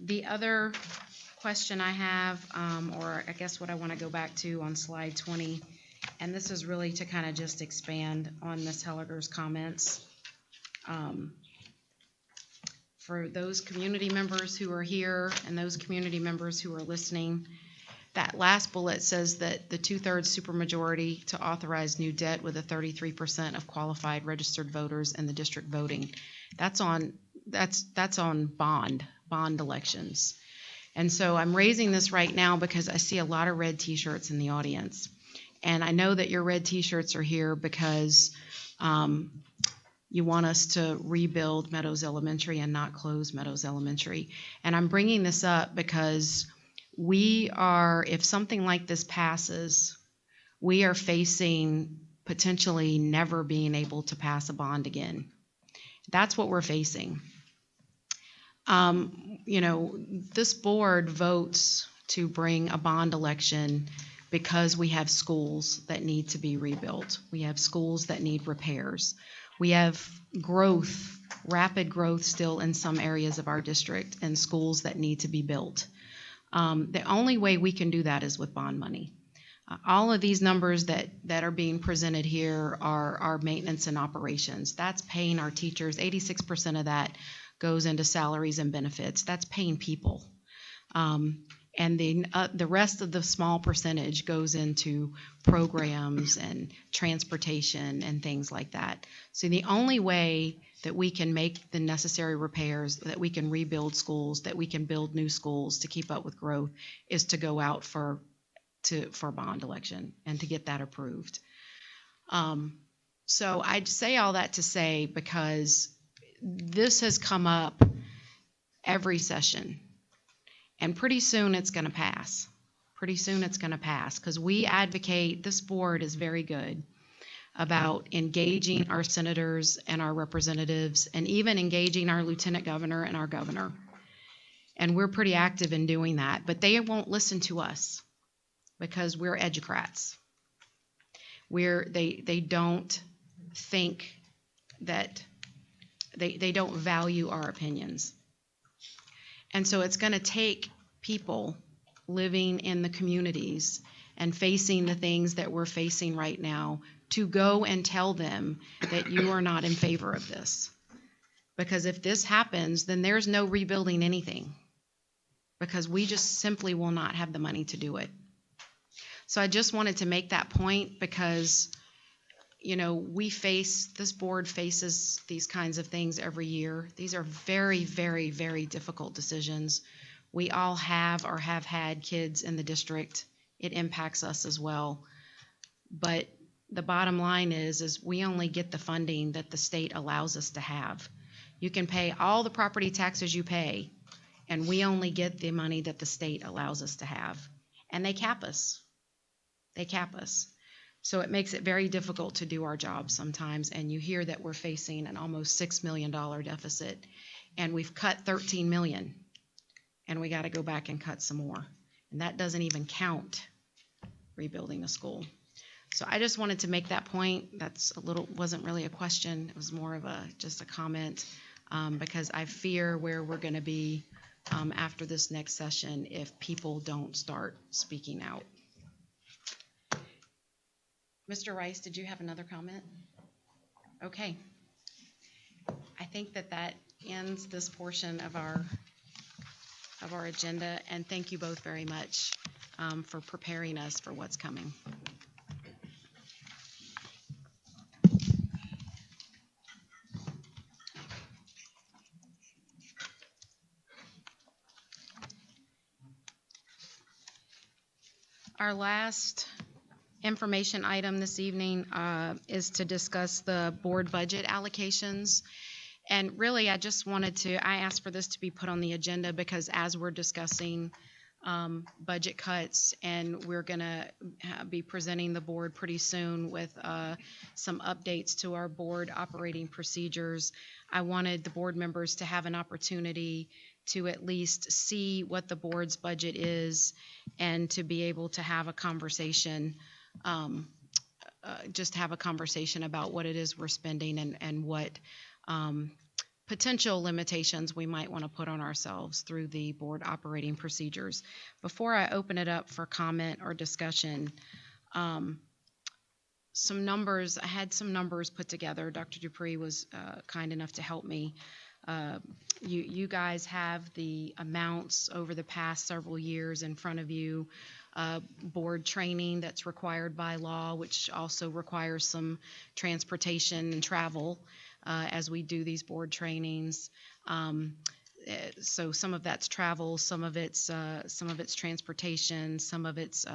The other question I have, or I guess what I want to go back to on slide 20, and this is really to kind of just expand on Ms. Helliger's comments. For those community members who are here and those community members who are listening, that last bullet says that the 2/3 supermajority to authorize new debt with a 33% of qualified registered voters in the district voting. That's on bond elections. And so I'm raising this right now because I see a lot of red t-shirts in the audience. And I know that your red t-shirts are here because you want us to rebuild Meadows Elementary and not close Meadows Elementary. And I'm bringing this up because if something like this passes, we are facing potentially never being able to pass a bond again. That's what we're facing. This board votes to bring a bond election because we have schools that need to be rebuilt. We have schools that need repairs. We have rapid growth still in some areas of our district and schools that need to be built. The only way we can do that is with bond money. All of these numbers that are being presented here are maintenance and operations. That's paying our teachers. 86% of that goes into salaries and benefits. That's paying people. And the rest of the small percentage goes into programs and transportation and things like that. So the only way that we can make the necessary repairs, that we can rebuild schools, that we can build new schools to keep up with growth, is to go out for bond election and to get that approved. So I'd say all that to say because this has come up every session. And pretty soon it's going to pass. Pretty soon it's going to pass because we advocate, this board is very good about engaging our senators and our representatives and even engaging our lieutenant governor and our governor. And we're pretty active in doing that, but they won't listen to us because we're educrats. They don't think that, they don't value our opinions. And so it's going to take people living in the communities and facing the things that we're facing right now to go and tell them that you are not in favor of this. Because if this happens, then there's no rebuilding anything. Because we just simply will not have the money to do it. So I just wanted to make that point because, this board faces these kinds of things every year. These are very, very, very difficult decisions. We all have or have had kids in the district. It impacts us as well. But the bottom line is we only get the funding that the state allows us to have. You can pay all the property taxes you pay, and we only get the money that the state allows us to have. And they cap us. So it makes it very difficult to do our job sometimes, and you hear that we're facing an almost $6 million deficit, and we've cut $13 million, and we got to go back and cut some more. And that doesn't even count rebuilding a school. So I just wanted to make that point. Wasn't really a question. It was more of just a comment, because I fear where we're going to be after this next session if people don't start speaking out. Mr. Rice, did you have another comment? Okay. I think that ends this portion of our agenda, and thank you both very much for preparing us for what's coming. Our last information item this evening is to discuss the board budget allocations. And really, I just wanted to, I asked for this to be put on the agenda because as we're discussing budget cuts, and we're going to be presenting the board pretty soon with some updates to our board operating procedures, I wanted the board members to have an opportunity to at least see what the board's budget is and to be able to have a conversation, just have a conversation about what it is we're spending and what potential limitations we might want to put on ourselves through the board operating procedures. Before I open it up for comment or discussion, some numbers, I had some numbers put together. Dr. Dupree was kind enough to help me. You guys have the amounts over the past several years in front of you. Board training that's required by law, which also requires some transportation and travel as we do these board trainings. So some of that's travel, some of it's transportation, some of it's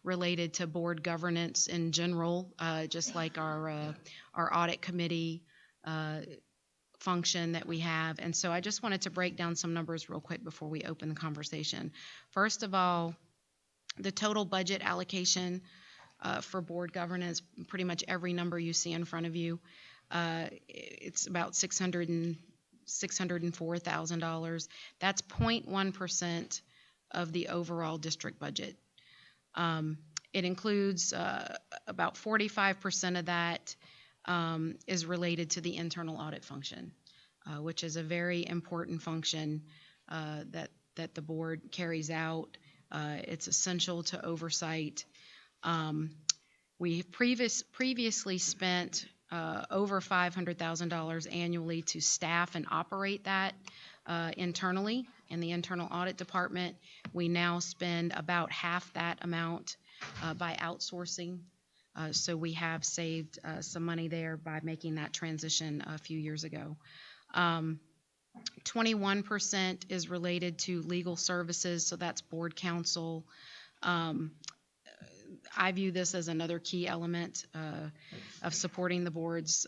related to board governance in general, just like our audit committee function that we have. And so I just wanted to break down some numbers real quick before we open the conversation. First of all, the total budget allocation for board governance, pretty much every number you see in front of you, it's about $604,000. That's 0.1% of the overall district budget. It includes about 45% of that is related to the internal audit function, which is a very important function that the board carries out. It's essential to oversight. We previously spent over $500,000 annually to staff and operate that internally in the internal audit department. We now spend about half that amount by outsourcing. So we have saved some money there by making that transition a few years ago. 21% is related to legal services, so that's board counsel. I view this as another key element of supporting the board's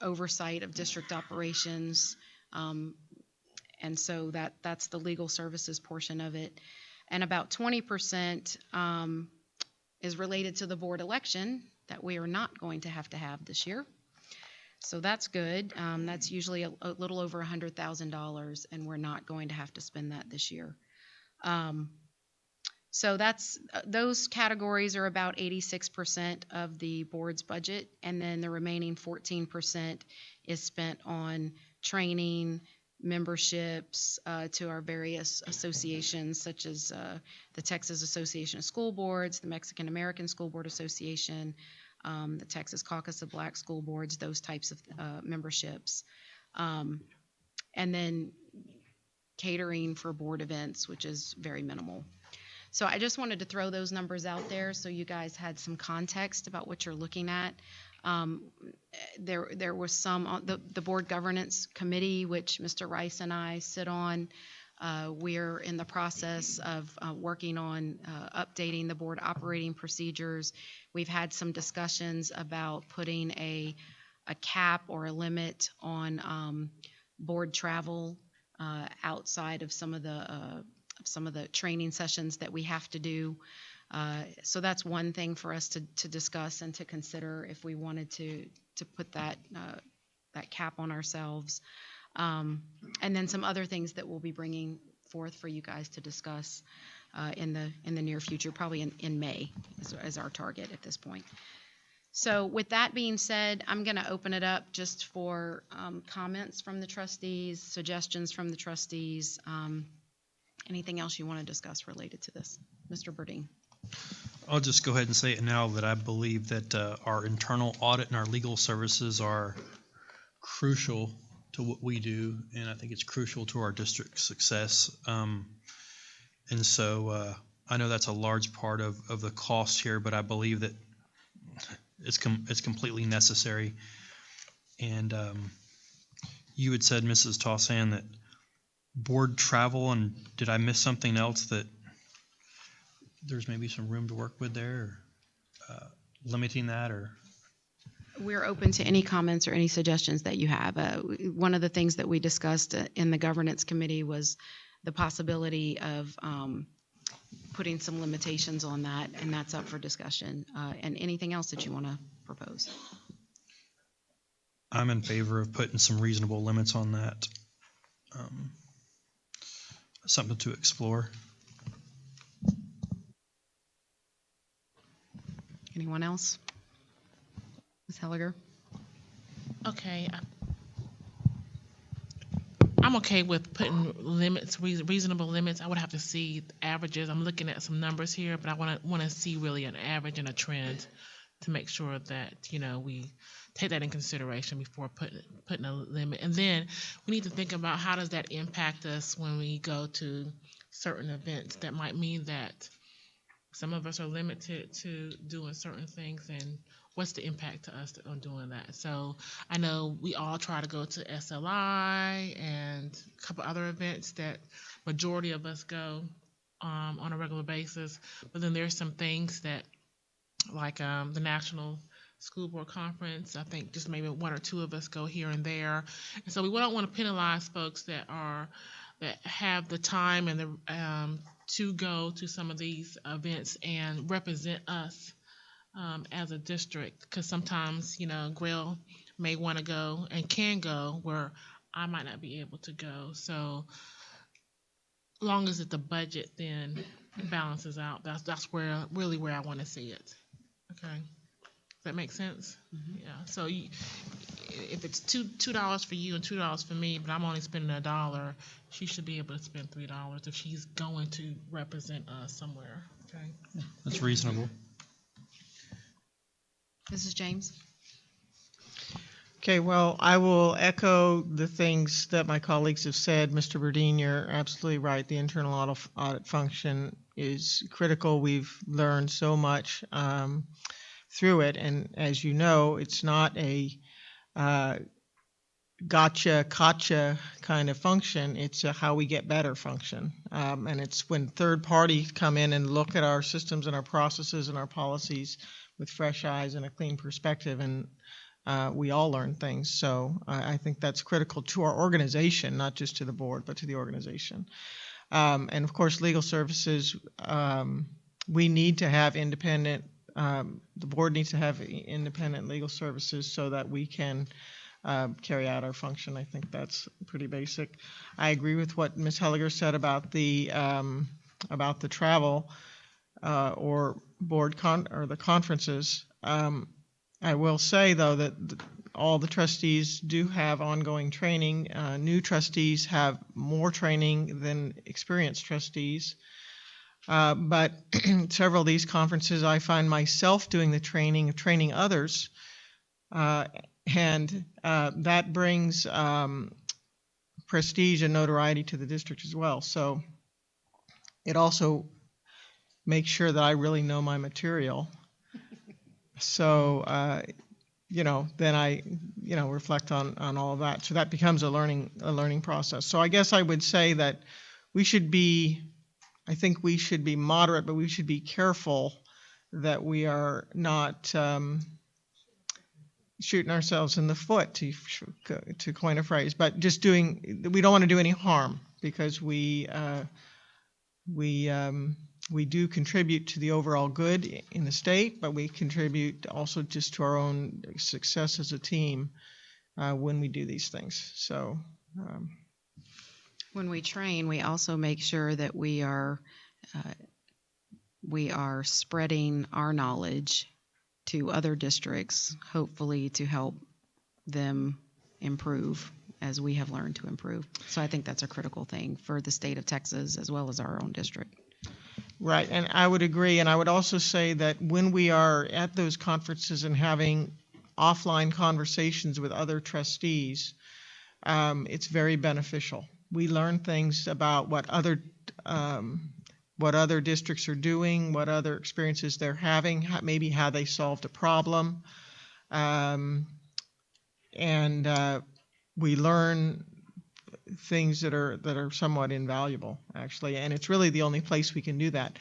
oversight of district operations. And so that's the legal services portion of it. And about 20% is related to the board election that we are not going to have this year. So that's good. That's usually a little over $100,000, and we're not going to have to spend that this year. So those categories are about 86% of the board's budget, and then the remaining 14% is spent on training, memberships to our various associations, such as the Texas Association of School Boards, the Mexican American School Board Association, the Texas Caucus of Black School Boards, those types of memberships. And then catering for board events, which is very minimal. So I just wanted to throw those numbers out there so you guys had some context about what you're looking at. There was some, the board governance committee, which Mr. Rice and I sit on. We're in the process of working on updating the board operating procedures. We've had some discussions about putting a cap or a limit on board travel outside of some of the training sessions that we have to do. So that's one thing for us to discuss and to consider if we wanted to put that cap on ourselves. And then some other things that we'll be bringing forth for you guys to discuss in the near future, probably in May is our target at this point. So with that being said, I'm going to open it up just for comments from the trustees, suggestions from the trustees, anything else you want to discuss related to this. Mr. Burdine. I'll just go ahead and say it now that I believe that our internal audit and our legal services are crucial to what we do, and I think it's crucial to our district's success. And so I know that's a large part of the cost here, but I believe that it's completely necessary. And you had said, Mrs. Tossan, that board travel, and did I miss something else? That there's maybe some room to work with there, or limiting that, or? We're open to any comments or any suggestions that you have. One of the things that we discussed in the governance committee was the possibility of putting some limitations on that, and that's up for discussion. And anything else that you want to propose? I'm in favor of putting some reasonable limits on that. Something to explore. Anyone else? Ms. Helliger? Okay. I'm okay with putting limits, reasonable limits. I would have to see averages. I'm looking at some numbers here, but I want to see really an average and a trend to make sure that, we take that in consideration before putting a limit. And then we need to think about how does that impact us when we go to certain events. That might mean that some of us are limited to doing certain things, and what's the impact to us on doing that? So I know we all try to go to SLI and a couple other events that majority of us go on a regular basis, but then there's some things that, like the National School Board Conference, I think just maybe one or two of us go here and there, and so we don't want to penalize folks that have the time and the to go to some of these events and represent us as a district, because sometimes Grail may want to go and can go where I might not be able to go. So long as the budget then balances out, that's where I want to see it. Okay, does that make sense? Mm-hmm. Yeah. So if it's $2 for you and $2 for me, but I'm only spending $1, she should be able to spend $3 if she's going to represent us somewhere. Okay. That's reasonable. Mrs. James? Okay, well, I will echo the things that my colleagues have said. Mr. Burdine, you're absolutely right. The internal audit function is critical. We've learned so much through it, and as you know, it's not a gotcha kind of function. It's a how we get better function, and it's when third parties come in and look at our systems and our processes and our policies with fresh eyes and a clean perspective, and we all learn things. So I think that's critical to our organization, not just to the board, but to the organization. And of course, legal services, we need to have independent, the board needs to have independent legal services so that we can carry out our function. I think that's pretty basic. I agree with what Ms. Helliger said about the travel or the conferences. I will say, though, that all the trustees do have ongoing training. New trustees have more training than experienced trustees. But several of these conferences, I find myself doing the training others, and that brings prestige and notoriety to the district as well. So it also makes sure that I really know my material. So, then I, reflect on all of that. So that becomes a learning process. So I guess I would say that I think we should be moderate, but we should be careful that we are not shooting ourselves in the foot, to coin a phrase, but just we don't want to do any harm, because we do contribute to the overall good in the state, but we contribute also just to our own success as a team when we do these things. So When we train, we also make sure that we are spreading our knowledge to other districts, hopefully to help them improve as we have learned to improve. So I think that's a critical thing for the state of Texas as well as our own district. right, and I would agree. And I would also say that when we are at those conferences and having offline conversations with other trustees, it's very beneficial. We learn things about what other districts are doing, what other experiences they're having, maybe how they solved a problem, and we learn things that are somewhat invaluable, actually. And it's really the only place we can do that.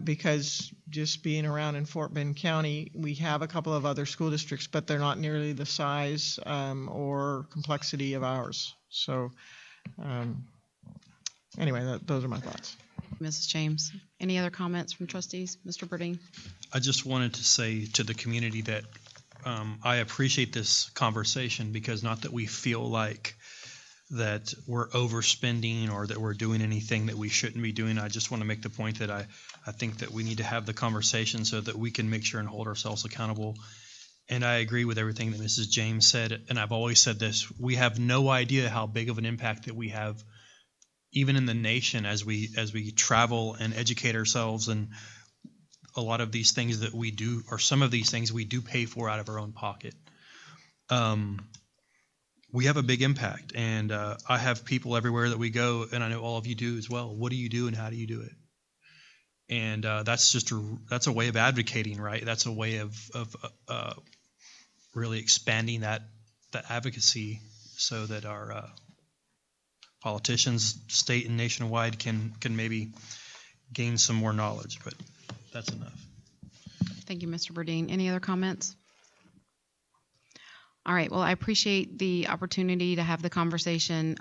because just being around in Fort Bend County, we have a couple of other school districts, but they're not nearly the size or complexity of ours. So anyway, those are my thoughts. Mrs. James. Any other comments from trustees? Mr. Burdine? I just wanted to say to the community that I appreciate this conversation, because not that we feel like that we're overspending or that we're doing anything that we shouldn't be doing. I just want to make the point that I think that we need to have the conversation so that we can make sure and hold ourselves accountable. And I agree with everything that Mrs. James said, and I've always said this: we have no idea how big of an impact that we have, even in the nation, as we travel and educate ourselves. And a lot of these things that we do, or some of these things we do pay for out of our own pocket. We have a big impact, and I have people everywhere that we go, and I know all of you do as well. What do you do, and how do you do it? And that's a way of advocating, right? That's a way of really expanding that advocacy, so that our politicians, state and nationwide, can maybe gain some more knowledge. But that's enough. Thank you, Mr. Burdine. Any other comments? All right. Well, I appreciate the opportunity to have the conversation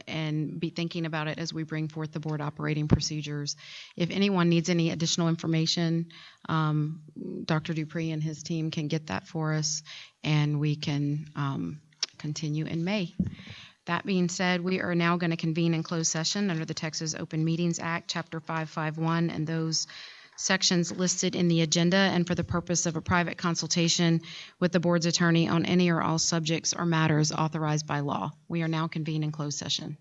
and be thinking about it as we bring forth the board operating procedures. If anyone needs any additional information, Dr. Dupree and his team can get that for us, and we can continue in May. That being said, we are now going to convene in closed session under the Texas Open Meetings Act, Chapter 551, and those sections listed in the agenda, and for the purpose of a private consultation with the board's attorney on any or all subjects or matters authorized by law. We are now convened in closed session.